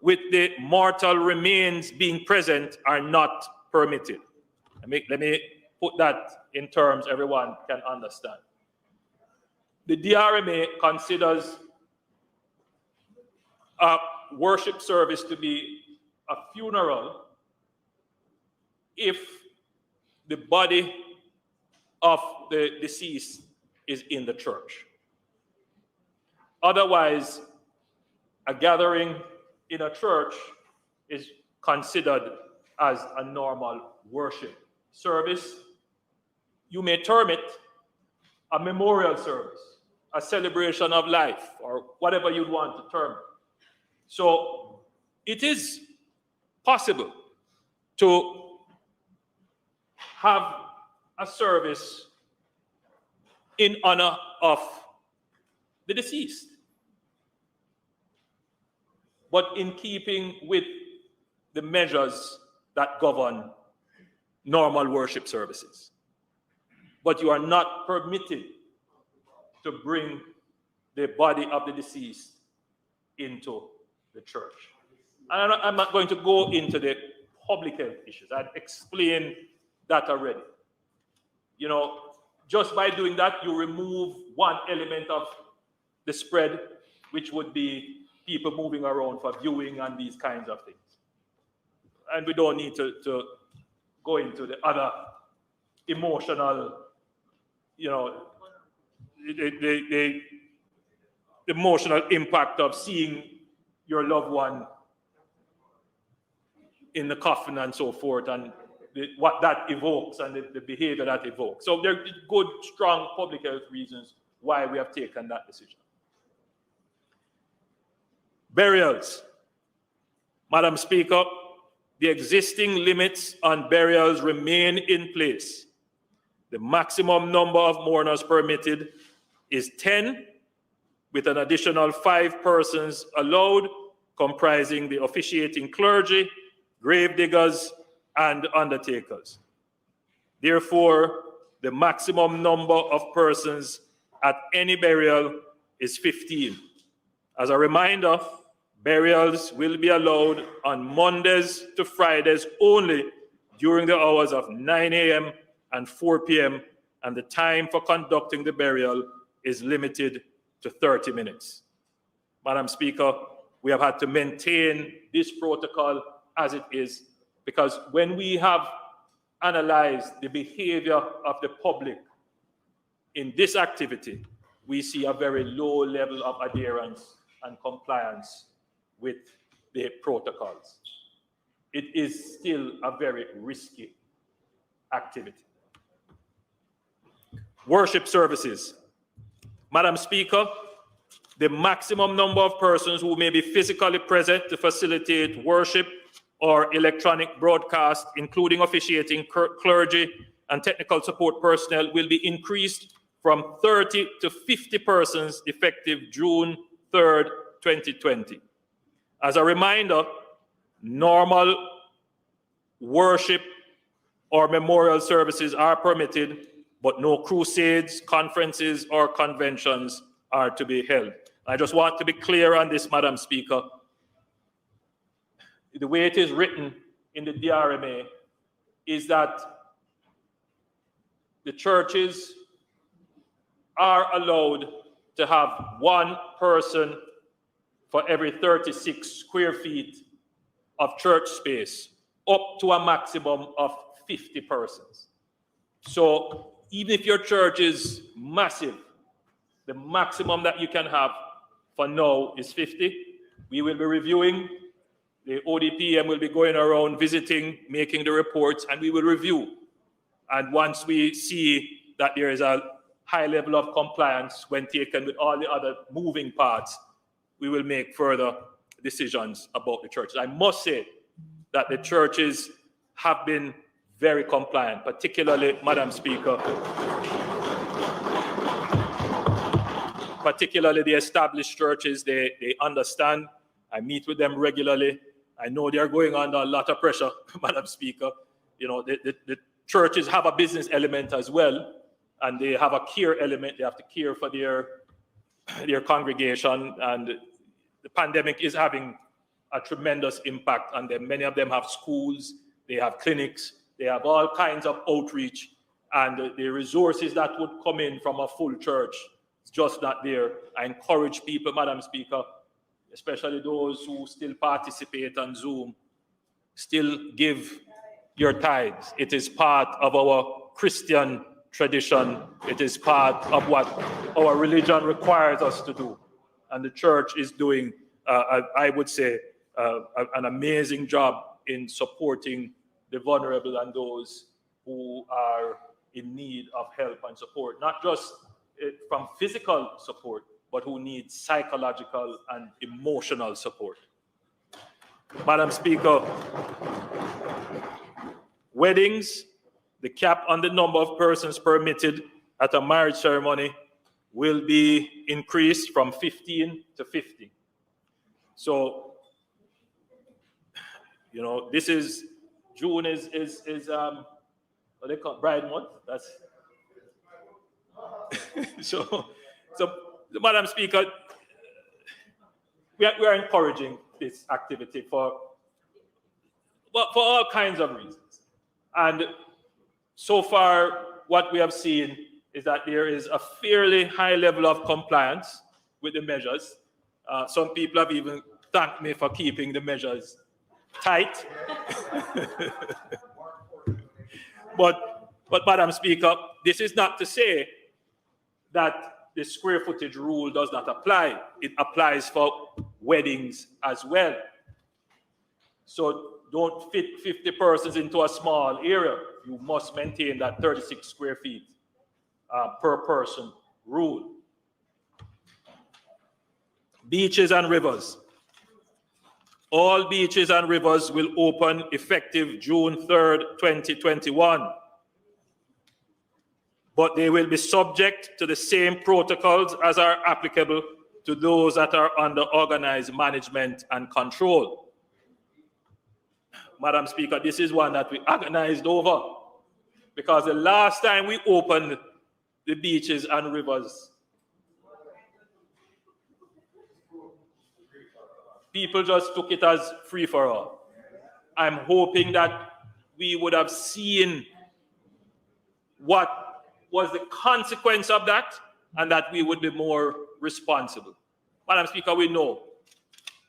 with the mortal remains being present are not permitted. Let me put that in terms everyone can understand. The DRMA considers a worship service to be a funeral if the body of the deceased is in the church. Otherwise, a gathering in a church is considered as a normal worship service. You may term it a memorial service, a celebration of life, or whatever you'd want to term it. So it is possible to have a service in honor of the deceased, but in keeping with the measures that govern normal worship services. But you are not permitted to bring the body of the deceased into the church. And I'm not going to go into the public health issues. I've explained that already. You know, just by doing that, you remove one element of the spread, which would be people moving around for viewing and these kinds of things. And we don't need to go into the other emotional, you know, the emotional impact of seeing your loved one in the coffin and so forth, and what that evokes and the behavior that evokes. So there are good, strong public health reasons why we have taken that decision. Burials. Madam Speaker, the existing limits on burials remain in place. The maximum number of mourners permitted is 10, with an additional 5 persons allowed, comprising the officiating clergy, grave diggers, and undertakers. Therefore, the maximum number of persons at any burial is 15. As a reminder, burials will be allowed on Mondays to Fridays only during the hours of 9 a.m. and 4 p.m., and the time for conducting the burial is limited to 30 minutes. Madam Speaker, we have had to maintain this protocol as it is, because when we have analyzed the behavior of the public in this activity, we see a very low level of adherence and compliance with the protocols. It is still a very risky activity. Worship services. Madam Speaker, the maximum number of persons who may be physically present to facilitate worship or electronic broadcast, including officiating clergy and technical support personnel, will be increased from 30 to 50 persons effective June 3rd, 2020. As a reminder, normal worship or memorial services are permitted, but no crusades, conferences, or conventions are to be held. I just want to be clear on this, Madam Speaker. The way it is written in the DRMA is that the churches are allowed to have 1 person for every 36 square feet of church space, up to a maximum of 50 persons. So even if your church is massive, the maximum that you can have for now is 50. We will be reviewing. The ODPM will be going around visiting, making the reports, and we will review. And once we see that there is a high level of compliance when taken with all the other moving parts, we will make further decisions about the churches. I must say that the churches have been very compliant, particularly, Madam Speaker, particularly the established churches. They understand. I meet with them regularly. I know they are going under a lot of pressure, Madam Speaker. You know, the churches have a business element as well, and they have a care element. They have to care for their congregation, and the pandemic is having a tremendous impact on them. Many of them have schools, they have clinics, they have all kinds of outreach, and the resources that would come in from a full church, it's just not there. I encourage people, Madam Speaker, especially those who still participate on Zoom, still give your tithes. It is part of our Christian tradition. It is part of what our religion requires us to do. And the church is doing, I would say, an amazing job in supporting the vulnerable and those who are in need of help and support, not just from physical support, but who need psychological and emotional support. Madam Speaker, weddings, the cap on the number of persons permitted at a marriage ceremony will be increased from 15 to 50. So, this is June is what they call Bride Month. That's so Madam Speaker, we are encouraging this activity for all kinds of reasons. And so far, what we have seen is that there is a fairly high level of compliance with the measures. Some people have even thanked me for keeping the measures tight. But Madam Speaker, this is not to say that the square footage rule does not apply. It applies for weddings as well. So don't fit 50 persons into a small area. You must maintain that 36 square feet per person rule. Beaches and rivers. All beaches and rivers will open effective June 3rd, 2021. But they will be subject to the same protocols as are applicable to those that are under organized management and control. Madam Speaker, this is one that we agonized over, because the last time we opened the beaches and rivers, people just took it as free for all. I'm hoping that we would have seen what was the consequence of that, and that we would be more responsible. Madam Speaker, we know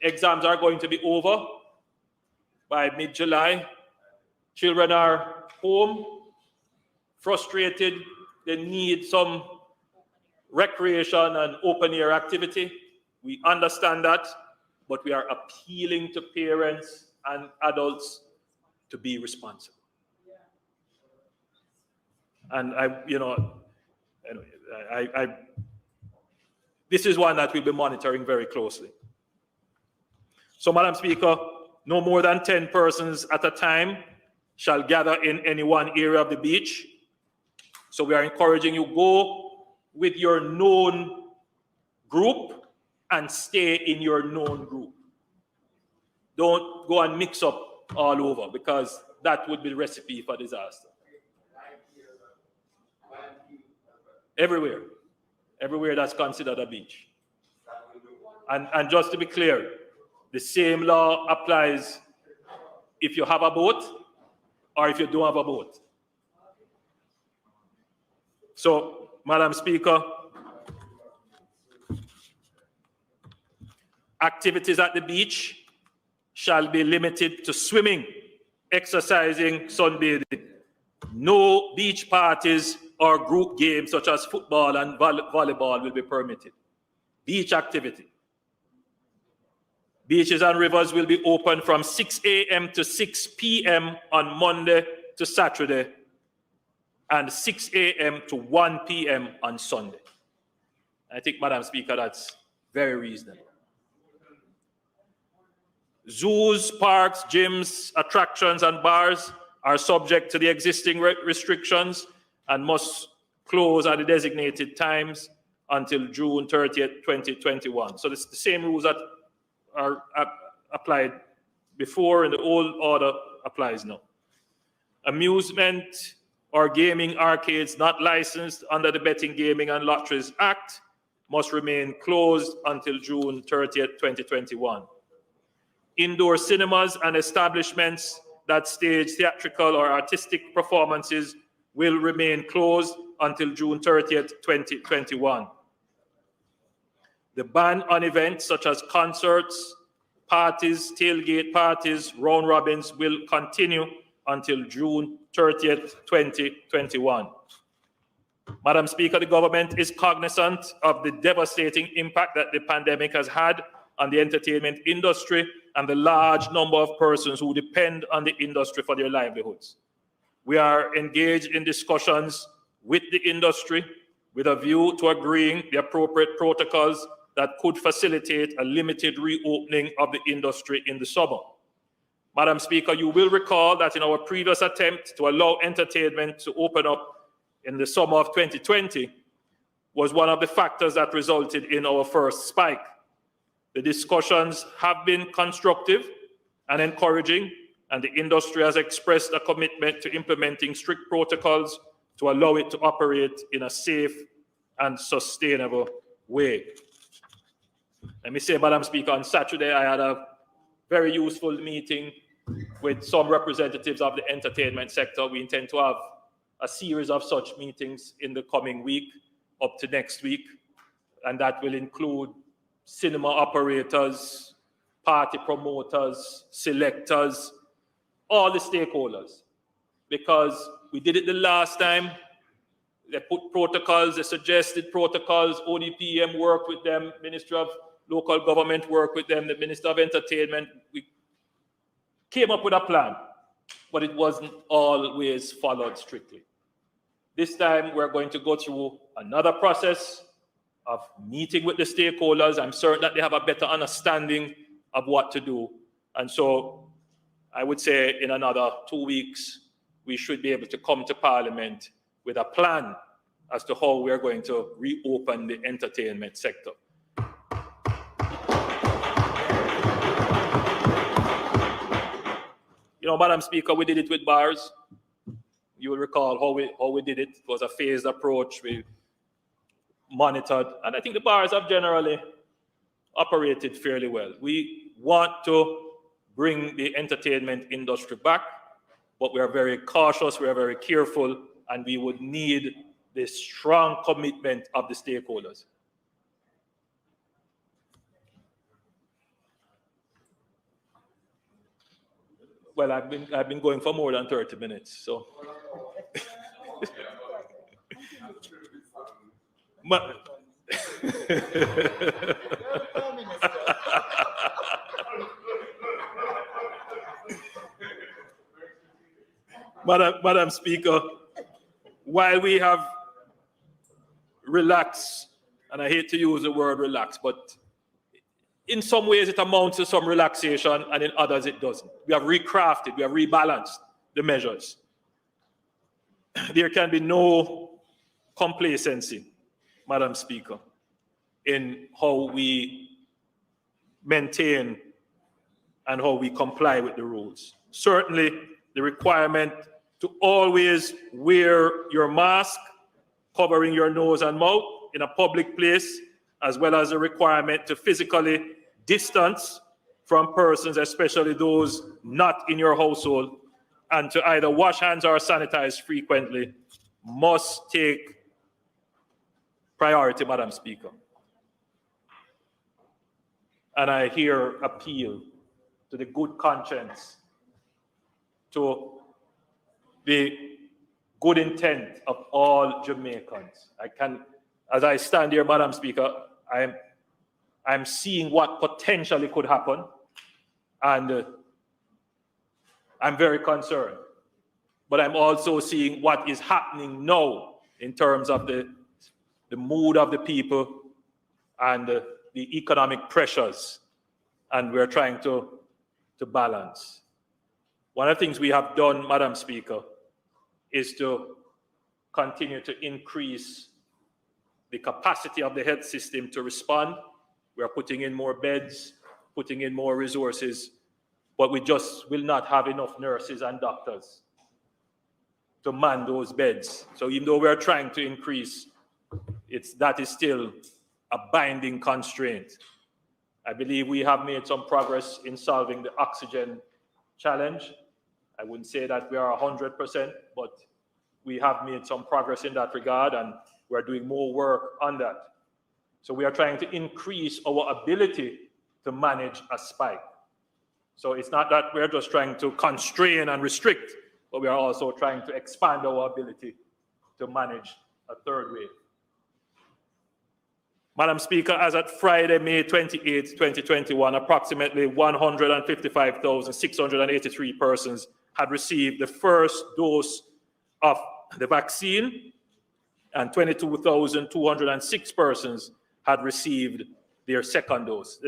exams are going to be over by mid-July. Children are home, frustrated, they need some recreation and open-air activity. We understand that, but we are appealing to parents and adults to be responsible. And this is one that we'll be monitoring very closely. So, Madam Speaker, no more than 10 persons at a time shall gather in any one area of the beach. So we are encouraging you, go with your known group and stay in your known group. Don't go and mix up all over, because that would be the recipe for disaster. Everywhere that's considered a beach. And just to be clear, the same law applies if you have a boat or if you don't have a boat. So, Madam Speaker, activities at the beach shall be limited to swimming, exercising, sunbathing. No beach parties or group games such as football and volleyball will be permitted. Beach activity. Beaches and rivers will be open from 6 a.m. to 6 p.m. on Monday to Saturday, and 6 a.m. to 1 p.m. on Sunday. I think, Madam Speaker, that's very reasonable. Zoos, parks, gyms, attractions, and bars are subject to the existing restrictions and must close at the designated times until June 30th, 2021. So it's the same rules that are applied before, and the old order applies now. Amusement or gaming arcades not licensed under the Betting, Gaming and Lotteries Act must remain closed until June 30th, 2021. Indoor cinemas and establishments that stage theatrical or artistic performances will remain closed until June 30th, 2021. The ban on events such as concerts, parties, tailgate parties, round robins will continue until June 30th, 2021. Madam Speaker, the government is cognizant of the devastating impact that the pandemic has had on the entertainment industry and the large number of persons who depend on the industry for their livelihoods. We are engaged in discussions with the industry with a view to agreeing the appropriate protocols that could facilitate a limited reopening of the industry in the summer. Madam Speaker, you will recall that in our previous attempt to allow entertainment to open up in the summer of 2020 was one of the factors that resulted in our first spike. The discussions have been constructive and encouraging, and the industry has expressed a commitment to implementing strict protocols to allow it to operate in a safe and sustainable way. Let me say, Madam Speaker, on Saturday I had a very useful meeting with some representatives of the entertainment sector. We intend to have a series of such meetings in the coming week up to next week, and that will include cinema operators, party promoters, selectors, all the stakeholders, because we did it the last time. They put protocols, they suggested protocols, ODPM worked with them, Ministry of Local Government worked with them, the Minister of Entertainment. We came up with a plan, but it wasn't always followed strictly. This time we're going to go through another process of meeting with the stakeholders. I'm certain that they have a better understanding of what to do. And so I would say in another 2 weeks, we should be able to come to Parliament with a plan as to how we're going to reopen the entertainment sector. You know, Madam Speaker, we did it with bars. You will recall how we did it. It was a phased approach. We monitored, and I think the bars have generally operated fairly well. We want to bring the entertainment industry back, but we are very cautious, we are very careful, and we would need the strong commitment of the stakeholders. Well, I've been going for more than 30 minutes, so. Madam Speaker, while we have relaxed, and I hate to use the word relax, but in some ways it amounts to some relaxation, and in others it doesn't. We have recrafted, we have rebalanced the measures. There can be no complacency, Madam Speaker, in how we maintain and how we comply with the rules. Certainly, the requirement to always wear your mask, covering your nose and mouth in a public place, as well as a requirement to physically distance from persons, especially those not in your household, and to either wash hands or sanitize frequently, must take priority, Madam Speaker. And I here appeal to the good conscience, to the good intent of all Jamaicans. As I stand here, Madam Speaker, I'm seeing what potentially could happen, and I'm very concerned. But I'm also seeing what is happening now in terms of the mood of the people and the economic pressures, and we're trying to balance. One of the things we have done, Madam Speaker, is to continue to increase the capacity of the health system to respond. We are putting in more beds, putting in more resources, but we just will not have enough nurses and doctors to man those beds. So even though we're trying to increase, that is still a binding constraint. I believe we have made some progress in solving the oxygen challenge. I wouldn't say that we are 100%, but we have made some progress in that regard, and we're doing more work on that. So we are trying to increase our ability to manage a spike. So it's not that we're just trying to constrain and restrict, but we are also trying to expand our ability to manage a third wave. Madam Speaker, as at Friday, May 28, 2021, approximately 155,683 persons had received the first dose of the vaccine, and 22,206 persons had received their second dose.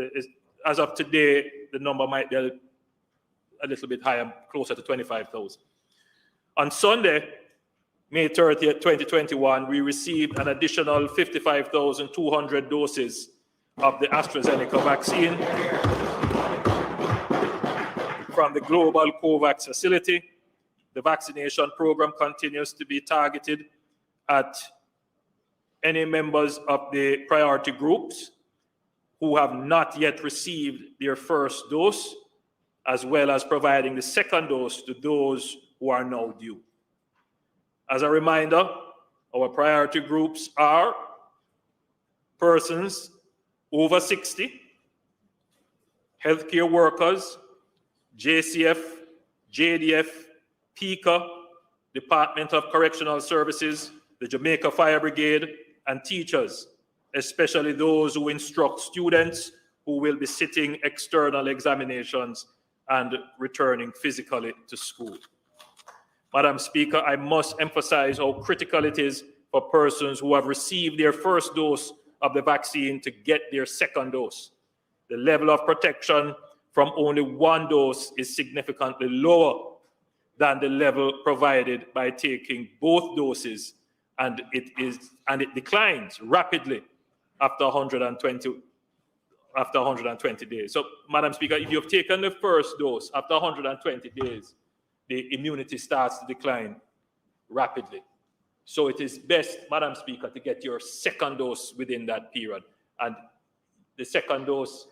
As of today, the number might be a little bit higher, closer to 25,000. On Sunday, May 30th, 2021, we received an additional 55,200 doses of the AstraZeneca vaccine from the Global COVAX facility. The vaccination program continues to be targeted at any members of the priority groups who have not yet received their first dose, as well as providing the second dose to those who are now due. As a reminder, our priority groups are persons over 60, healthcare workers, JCF, JDF, PICA, Department of Correctional Services, the Jamaica Fire Brigade, and teachers, especially those who instruct students who will be sitting external examinations and returning physically to school. Madam Speaker, I must emphasize how critical it is for persons who have received their first dose of the vaccine to get their second dose. The level of protection from only one dose is significantly lower than the level provided by taking both doses, and it declines rapidly after 120 days. So, Madam Speaker, if you've taken the first dose after 120 days, the immunity starts to decline rapidly. So it is best, Madam Speaker, to get your second dose within that period. And the second dose,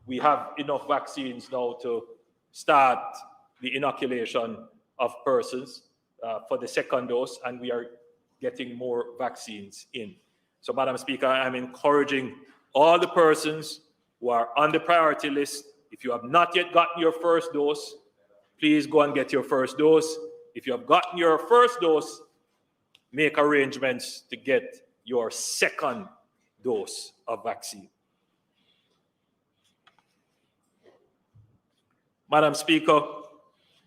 we have enough vaccines now to start the inoculation of persons for the second dose, and we are getting more vaccines in. So, Madam Speaker, I'm encouraging all the persons who are on the priority list, if you have not yet gotten your first dose, please go and get your first dose. If you have gotten your first dose, make arrangements to get your second dose of vaccine. Madam Speaker,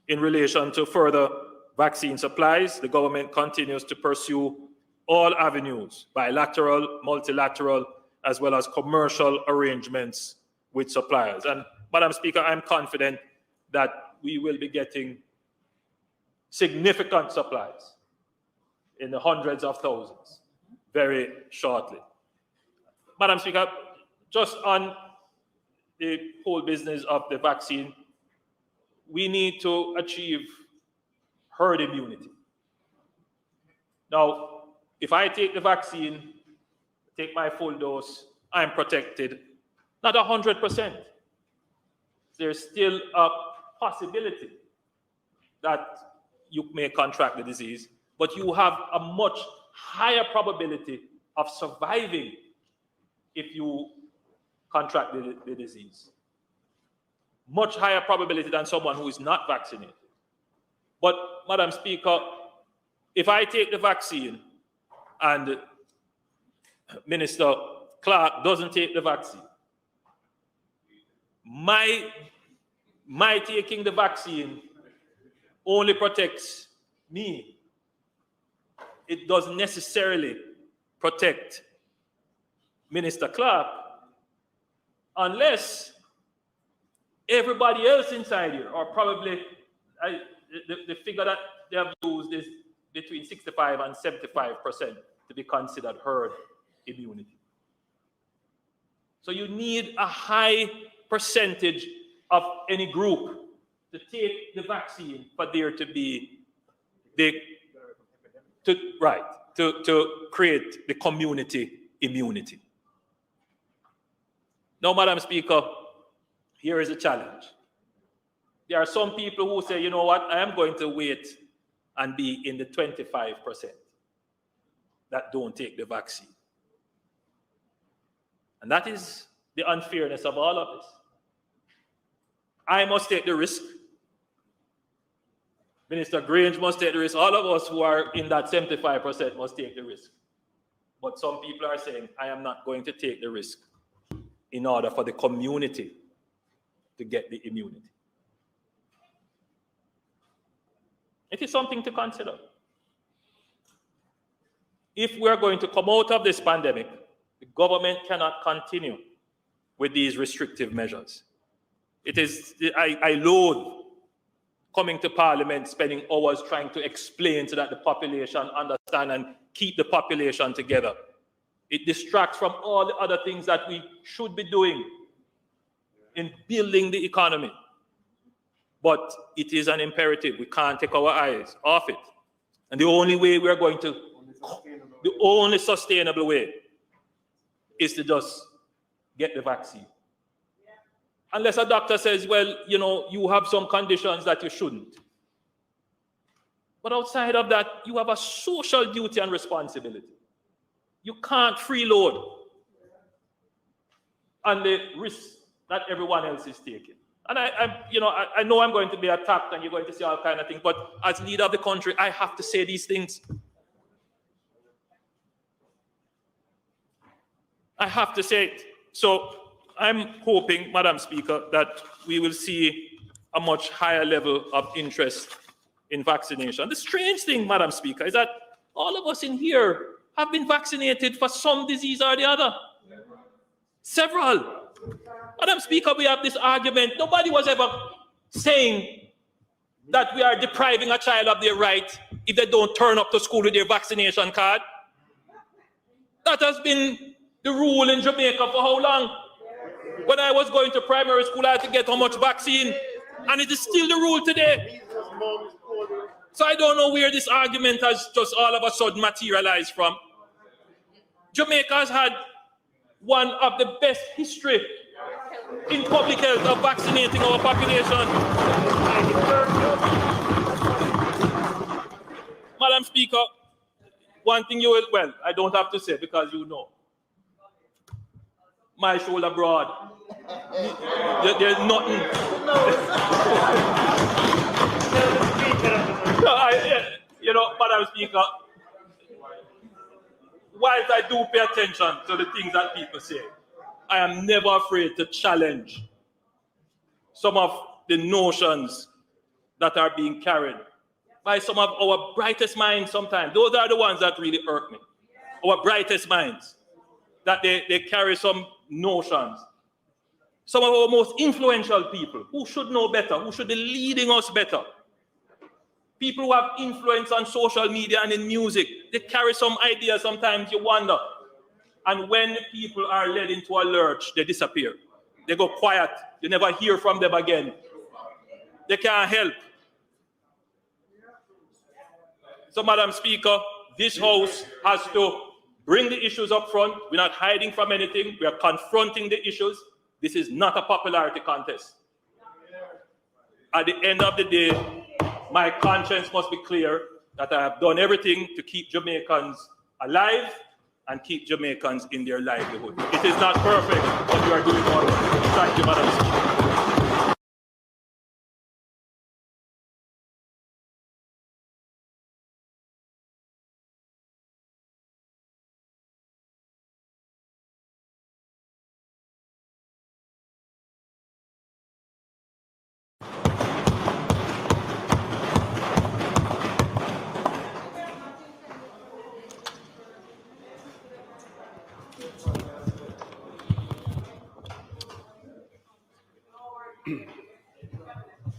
in relation to further vaccine supplies, the government continues to pursue all avenues, bilateral, multilateral, as well as commercial arrangements with suppliers. And Madam Speaker, I'm confident that we will be getting significant supplies in the hundreds of thousands very shortly. Madam Speaker, just on the whole business of the vaccine, we need to achieve herd immunity. Now, if I take the vaccine, take my full dose, I'm protected, not 100%. There's still a possibility that you may contract the disease, but you have a much higher probability of surviving if you contract the disease. Much higher probability than someone who is not vaccinated. But, Madam Speaker, if I take the vaccine and Minister Clark doesn't take the vaccine, my taking the vaccine only protects me. It doesn't necessarily protect Minister Clark unless everybody else inside here, or probably the figure that they have used is between 65 and 75% to be considered herd immunity. So you need a high percentage of any group to take the vaccine for there to be to create the community immunity. Now, Madam Speaker, here is a challenge. There are some people who say, you know what, I am going to wait and be in the 25% that don't take the vaccine. And that is the unfairness of all of this. I must take the risk. Minister Grange must take the risk. All of us who are in that 75% must take the risk. But some people are saying, I am not going to take the risk in order for the community to get the immunity. It is something to consider. if we are going to come out of this pandemic, the government cannot continue with these restrictive measures. I loathe coming to Parliament, spending hours trying to explain so that the population understand and keep the population together. It distracts from all the other things that we should be doing in building the economy. But it is an imperative. We can't take our eyes off it. And the only way we're going to, the only sustainable way is to just get the vaccine. Unless a doctor says, well, you have some conditions that you shouldn't. But outside of that, you have a social duty and responsibility. You can't freeload on the risks that everyone else is taking. And I know I'm going to be attacked and you're going to say all kinds of things, but as leader of the country, I have to say these things. I have to say it. So I'm hoping, Madam Speaker, that we will see a much higher level of interest in vaccination. The strange thing, Madam Speaker, is that all of us in here have been vaccinated for some disease or the other. Several. Madam Speaker, we have this argument. Nobody was ever saying that we are depriving a child of their right if they don't turn up to school with their vaccination card. That has been the rule in Jamaica for how long? When I was going to primary school, I had to get how much vaccine, and it is still the rule today. So I don't know where this argument has just all of a sudden materialized from. Jamaica has had one of the best history in public health of vaccinating our population. Madam Speaker, one thing you will, well, I don't have to say because you know. My shoulder broad. There's nothing. Madam Speaker, whilst I do pay attention to the things that people say, I am never afraid to challenge some of the notions that are being carried by some of our brightest minds sometimes. Those are the ones that really irk me. Our brightest minds, that they carry some notions. Some of our most influential people who should know better, who should be leading us better. People who have influence on social media and in music, they carry some ideas sometimes you wonder. And when people are led into a lurch, they disappear. They go quiet. You never hear from them again. They can't help. So, Madam Speaker, this House has to bring the issues up front. We're not hiding from anything. We are confronting the issues. This is not a popularity contest. At the end of the day, my conscience must be clear that I have done everything to keep Jamaicans alive and keep Jamaicans in their livelihood. It is not perfect, but we are doing all of it. Thank you, Madam Speaker.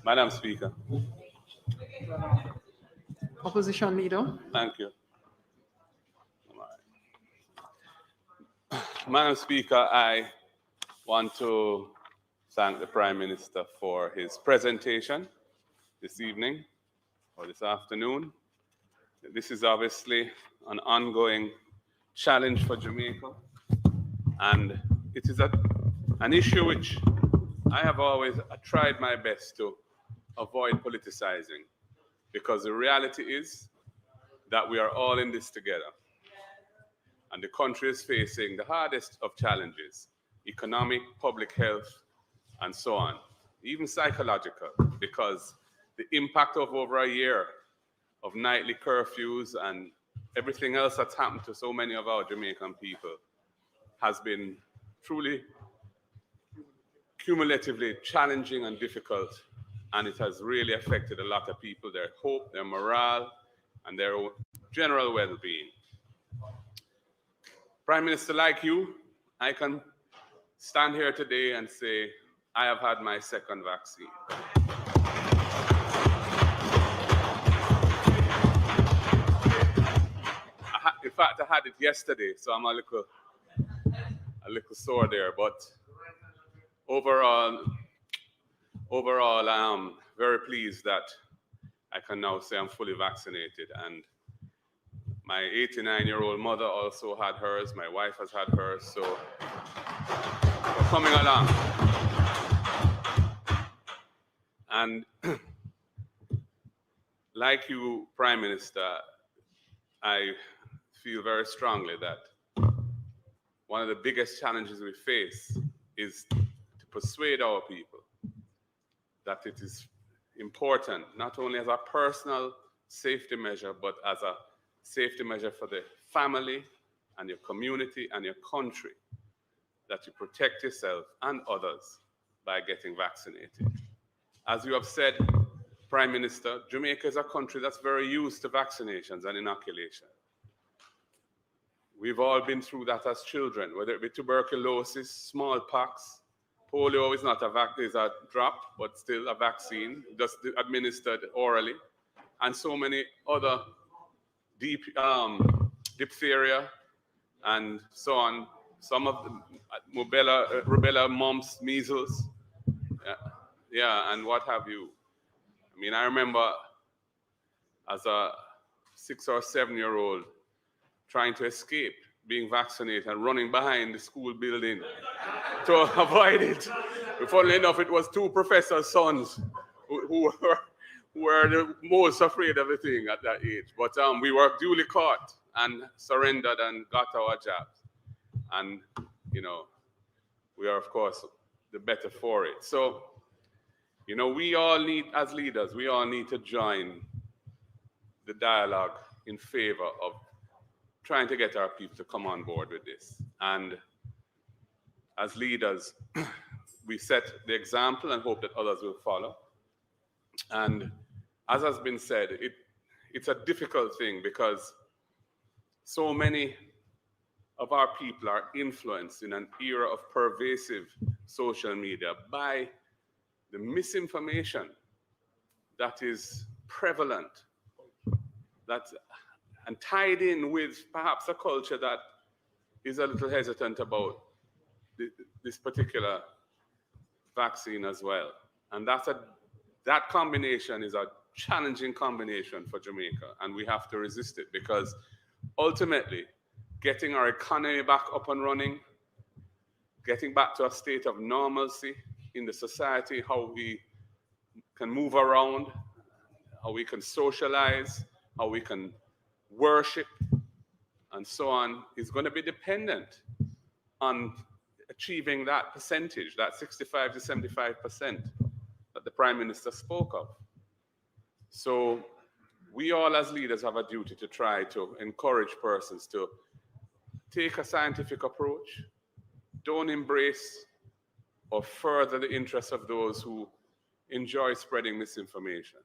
Madam Speaker. Opposition Leader. Thank you. Madam Speaker, I want to thank the Prime Minister for his presentation this evening or this afternoon. This is obviously an ongoing challenge for Jamaica, and it is an issue which I have always tried my best to avoid politicizing, because the reality is that we are all in this together. And the country is facing the hardest of challenges: economic, public health, and so on, even psychological, because the impact of over a year of nightly curfews and everything else that's happened to so many of our Jamaican people has been truly cumulatively challenging and difficult, and it has really affected a lot of people, their hope, their morale, and their general well-being. Prime Minister, like you, I can stand here today and say, I have had my second vaccine. In fact, I had it yesterday, so I'm a little sore there. But overall, I am very pleased that I can now say I'm fully vaccinated. And my 89-year-old mother also had hers. My wife has had hers. So we're coming along. And like you, Prime Minister, I feel very strongly that one of the biggest challenges we face is to persuade our people that it is important, not only as a personal safety measure, but as a safety measure for the family and your community and your country, that you protect yourself and others by getting vaccinated. As you have said, Prime Minister, Jamaica is a country that's very used to vaccinations and inoculation. We've all been through that as children, whether it be tuberculosis, smallpox. Polio is not is a drop, but still a vaccine, just administered orally, and so many other diphtheria and so on. Some of the rubella, mumps, measles, yeah, and what have you. I mean, I remember as a 6 or 7-year-old trying to escape being vaccinated and running behind the school building to avoid it. Funnily enough, it was 2 professors' sons who were the most afraid of the thing at that age. But we were duly caught and surrendered and got our jobs. And, you know, we are, of course, the better for it. So, you know, we all need, as leaders, we all need to join the dialogue in favor of trying to get our people to come on board with this. And as leaders, we set the example and hope that others will follow. And as has been said, it's a difficult thing because so many of our people are influenced in an era of pervasive social media by the misinformation that is prevalent, and tied in with perhaps a culture that is a little hesitant about this particular vaccine as well. And that combination is a challenging combination for Jamaica, and we have to resist it because ultimately, getting our economy back up and running, getting back to a state of normalcy in the society, how we can move around, how we can socialize, how we can worship, and so on, is going to be dependent on achieving that percentage, that 65 to 75% that the Prime Minister spoke of. So we all as leaders have a duty to try to encourage persons to take a scientific approach, don't embrace or further the interests of those who enjoy spreading misinformation.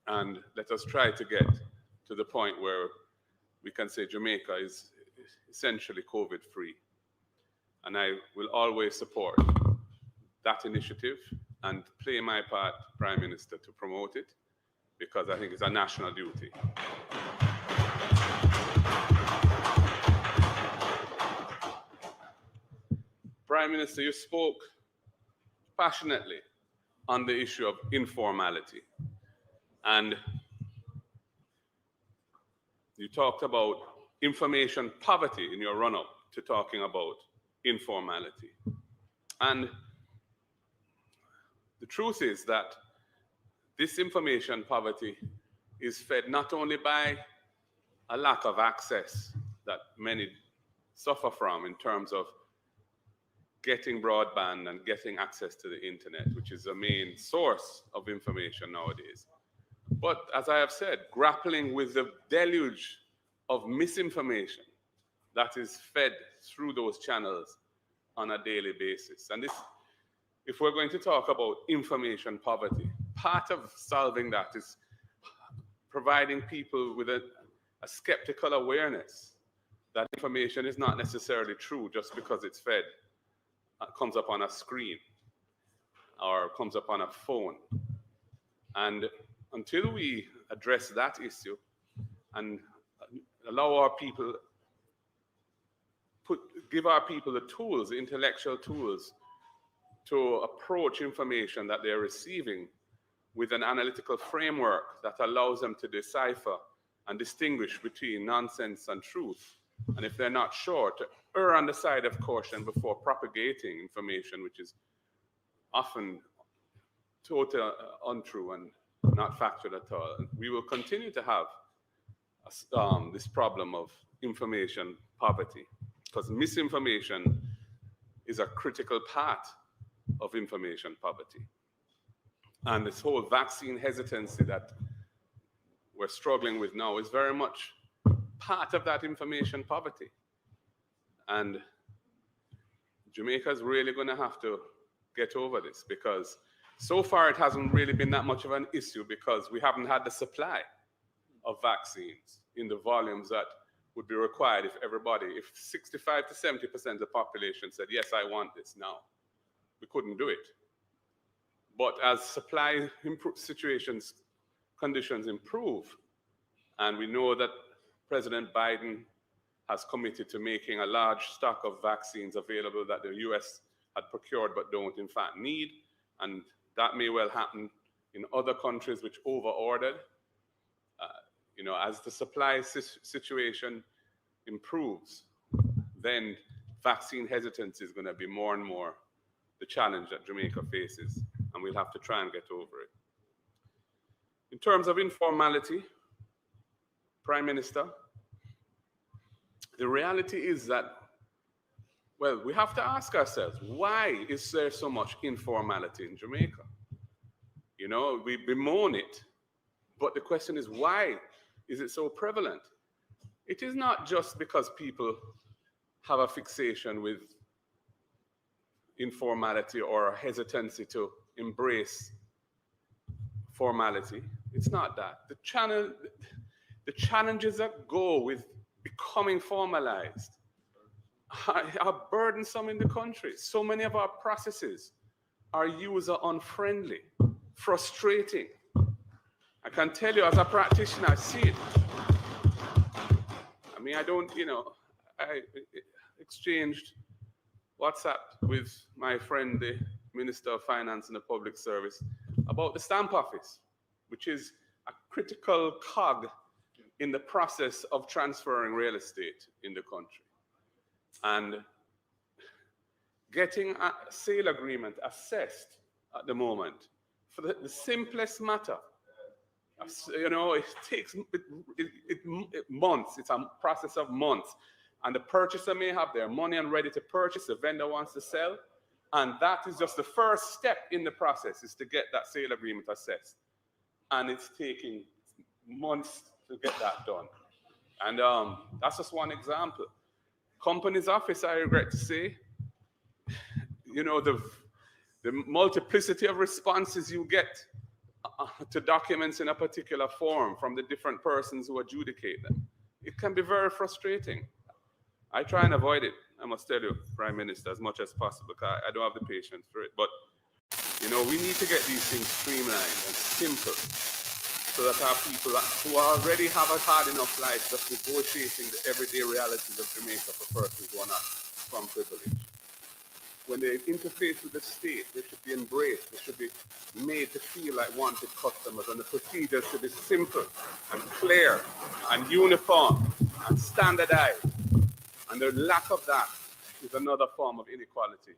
And let us try to get to the point where we can say Jamaica is essentially COVID-free. And I will always support that initiative and play my part, Prime Minister, to promote it, because I think it's a national duty. Prime Minister, you spoke passionately on the issue of informality. And you talked about information poverty in your run-up to talking about informality. And the truth is that this information poverty is fed not only by a lack of access that many suffer from in terms of getting broadband and getting access to the internet, which is the main source of information nowadays. But as I have said, grappling with the deluge of misinformation that is fed through those channels on a daily basis. And this, if we're going to talk about information poverty, part of solving that is providing people with a skeptical awareness that information is not necessarily true just because it's fed, comes up on a screen or comes up on a phone. And until we address that issue and allow our people, give our people the tools, the intellectual tools to approach information that they're receiving with an analytical framework that allows them to decipher and distinguish between nonsense and truth. And if they're not sure, to err on the side of caution before propagating information which is often totally untrue and not factual at all. We will continue to have this problem of information poverty, because misinformation is a critical part of information poverty. And this whole vaccine hesitancy that we're struggling with now is very much part of that information poverty. And Jamaica's really going to have to get over this, because so far it hasn't really been that much of an issue because we haven't had the supply of vaccines in the volumes that would be required if 65 to 70% of the population said, yes, I want this now. We couldn't do it. But as supply conditions improve, and we know that President Biden has committed to making a large stock of vaccines available that the US had procured but don't in fact need, and that may well happen in other countries which over-ordered. As the supply situation improves, then vaccine hesitancy is going to be more and more the challenge that Jamaica faces, and we'll have to try and get over it. In terms of informality, Prime Minister, the reality is that, well, we have to ask ourselves, why is there so much informality in Jamaica? We bemoan it, but the question is, why is it so prevalent? It is not just because people have a fixation with informality or a hesitancy to embrace formality. It's not that. The challenges that go with becoming formalized are burdensome in the country. So many of our processes are user unfriendly, frustrating. I can tell you as a practitioner, I see it. I exchanged WhatsApp with my friend, the Minister of Finance and the Public Service, about the stamp office, which is a critical cog in the process of transferring real estate in the country. And getting a sale agreement assessed at the moment for the simplest matter, it takes months. It's a process of months. And the purchaser may have their money and ready to purchase, the vendor wants to sell. And that is just the first step in the process, is to get that sale agreement assessed. And it's taking months to get that done. And that's just one example. Company's office, I regret to say, the multiplicity of responses you get to documents in a particular form from the different persons who adjudicate them, it can be very frustrating. I try and avoid it, I must tell you, Prime Minister, as much as possible, because I don't have the patience for it. But, we need to get these things streamlined and simple so that our people who already have a hard enough life just negotiating the everyday realities of Jamaica for persons who are not from privilege. When they interface with the state, they should be embraced. They should be made to feel like wanted customers, and the procedures should be simple and clear and uniform and standardized. And the lack of that is another form of inequality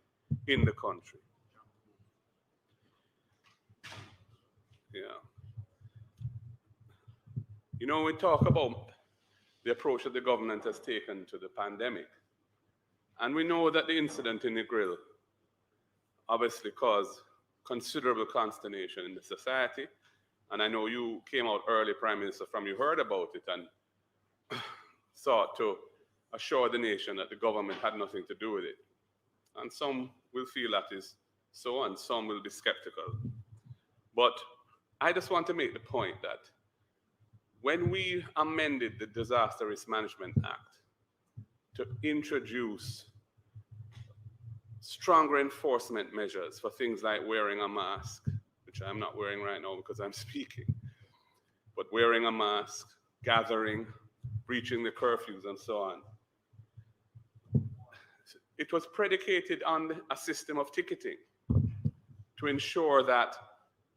in the country. Yeah. We talk about the approach that the government has taken to the pandemic. And we know that the incident in the grill obviously caused considerable consternation in the society. And I know you came out early, Prime Minister, you heard about it and sought to assure the nation that the government had nothing to do with it. And some will feel that is so, and some will be skeptical. But I just want to make the point that when we amended the Disaster Risk Management Act, to introduce stronger enforcement measures for things like wearing a mask, which I'm not wearing right now because I'm speaking, but wearing a mask, gathering, breaching the curfews, and so on. It was predicated on a system of ticketing to ensure that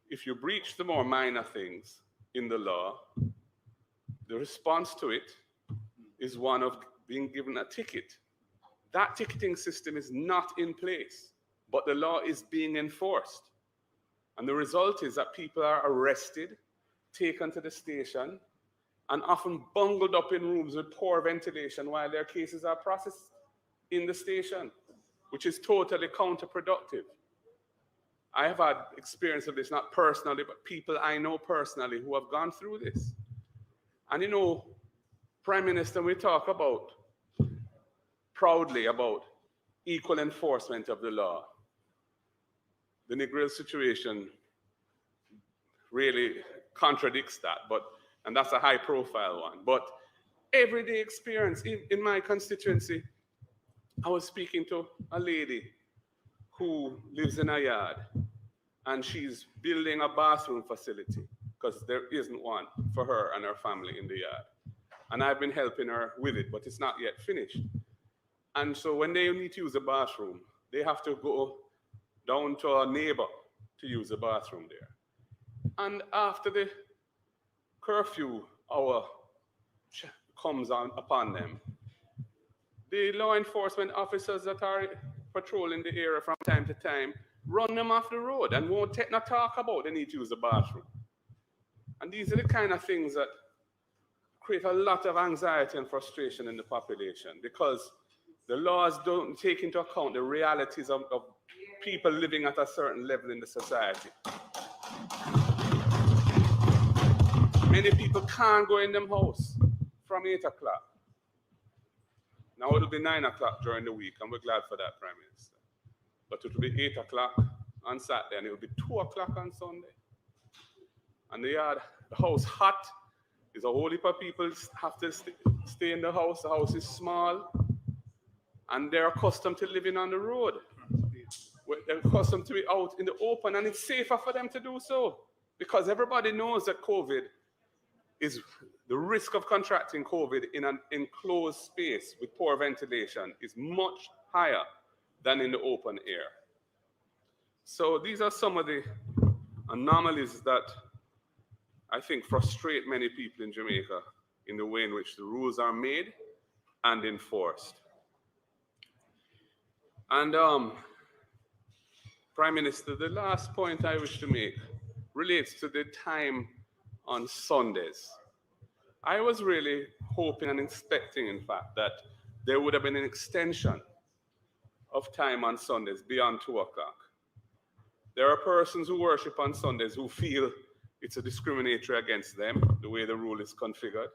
if you breach the more minor things in the law, the response to it is one of being given a ticket. That ticketing system is not in place, but the law is being enforced. And the result is that people are arrested, taken to the station, and often bungled up in rooms with poor ventilation while their cases are processed in the station, which is totally counterproductive. I have had experience of this, not personally, but people I know personally who have gone through this. And you know, Prime Minister, we talk about proudly about equal enforcement of the law. The Negril situation really contradicts that, and that's a high profile one. But everyday experience in my constituency, I was speaking to a lady who lives in a yard, and she's building a bathroom facility because there isn't one for her and her family in the yard. And I've been helping her with it, but it's not yet finished. And so when they need to use a bathroom, they have to go down to a neighbor to use the bathroom there. And after the curfew hour comes on upon them, the law enforcement officers that are patrolling the area from time to time run them off the road and won't take no talk about they need to use the bathroom. And these are the kind of things that create a lot of anxiety and frustration in the population, because the laws don't take into account the realities of people living at a certain level in the society. Many people can't go in them house from 8 o'clock. Now it'll be 9 o'clock during the week, and we're glad for that, Prime Minister. But it'll be 8 o'clock on Saturday, and it'll be 2 o'clock on Sunday. And the house hot. There's a whole heap of people have to stay in the house. The house is small, and they're accustomed to living on the road. They're accustomed to be out in the open, and it's safer for them to do so, because everybody knows that COVID is the risk of contracting COVID in an enclosed space with poor ventilation is much higher than in the open air. So these are some of the anomalies that I think frustrate many people in Jamaica in the way in which the rules are made and enforced. And Prime Minister, the last point I wish to make relates to the time on Sundays. I was really hoping and expecting, in fact, that there would have been an extension of time on Sundays beyond 2 o'clock. There are persons who worship on Sundays who feel it's a discriminatory against them, the way the rule is configured.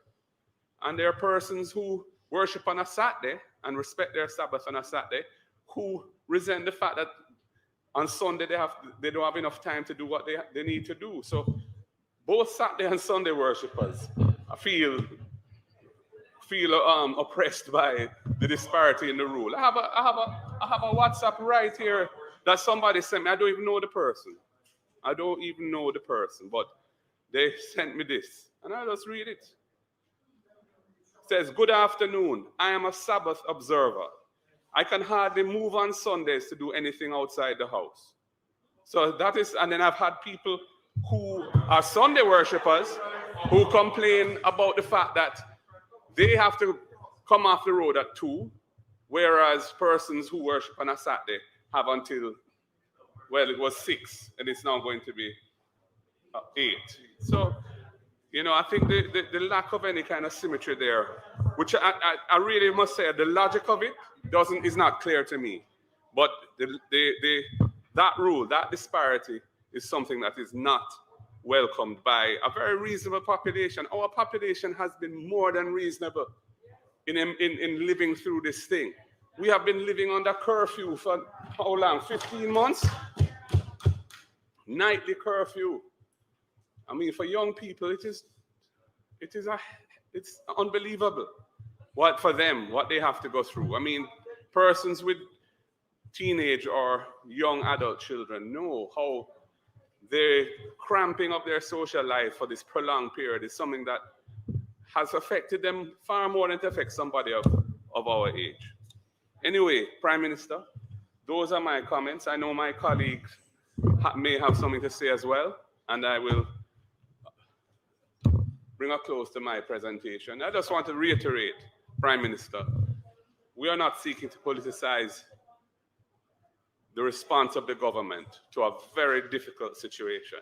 And there are persons who worship on a Saturday and respect their Sabbath on a Saturday, who resent the fact that on Sunday they don't have enough time to do what they need to do. So both Saturday and Sunday worshippers feel oppressed by the disparity in the rule. I have a WhatsApp right here that somebody sent me. I don't even know the person. But they sent me this, and I'll just read it. It says, "Good afternoon. I am a Sabbath observer. I can hardly move on Sundays to do anything outside the house." So that is, and then I've had people who are Sunday worshippers who complain about the fact that they have to come off the road at 2, whereas persons who worship on a Saturday have until, well, it was 6, and it's now going to be 8. So, you know, I think the lack of any kind of symmetry there, which I really must say, the logic of it is not clear to me. But that rule, that disparity, is something that is not welcomed by a very reasonable population. Our population has been more than reasonable in living through this thing. We have been living under curfew for how long? 15 months? Nightly curfew. I mean, for young people, it's unbelievable. what for them, what they have to go through. I mean, persons with teenage or young adult children know how they're cramping up their social life for this prolonged period is something that has affected them far more than it affects somebody of our age. Anyway, Prime Minister, those are my comments. I know my colleagues may have something to say as well, and I will bring a close to my presentation. I just want to reiterate, Prime Minister, we are not seeking to politicize the response of the government to a very difficult situation.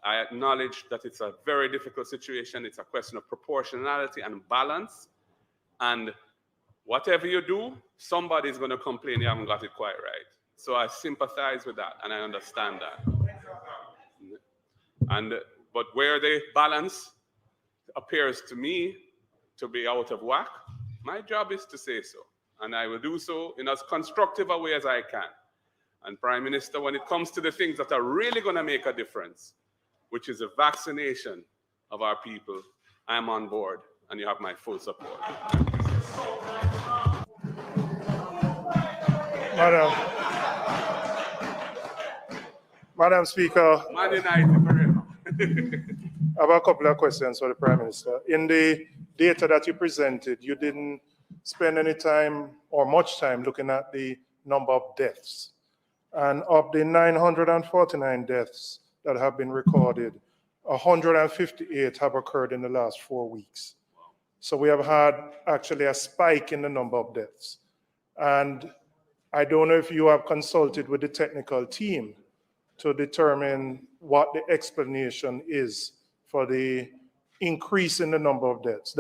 I acknowledge that it's a very difficult situation. It's a question of proportionality and balance. And whatever you do, somebody's going to complain you haven't got it quite right. So I sympathize with that and I understand that. But where the balance appears to me to be out of whack, my job is to say so. And I will do so in as constructive a way as I can. And Prime Minister, when it comes to the things that are really going to make a difference, which is the vaccination of our people, I'm on board and you have my full support. Madam Speaker, Man United forever. I have a couple of questions for the Prime Minister. In the data that you presented, you didn't spend any time or much time looking at the number of deaths. And of the 949 deaths that have been recorded, 158 have occurred in the last 4 weeks. So we have had actually a spike in the number of deaths. And I don't know if you have consulted with the technical team to determine what the explanation is for the increase in the number of deaths. That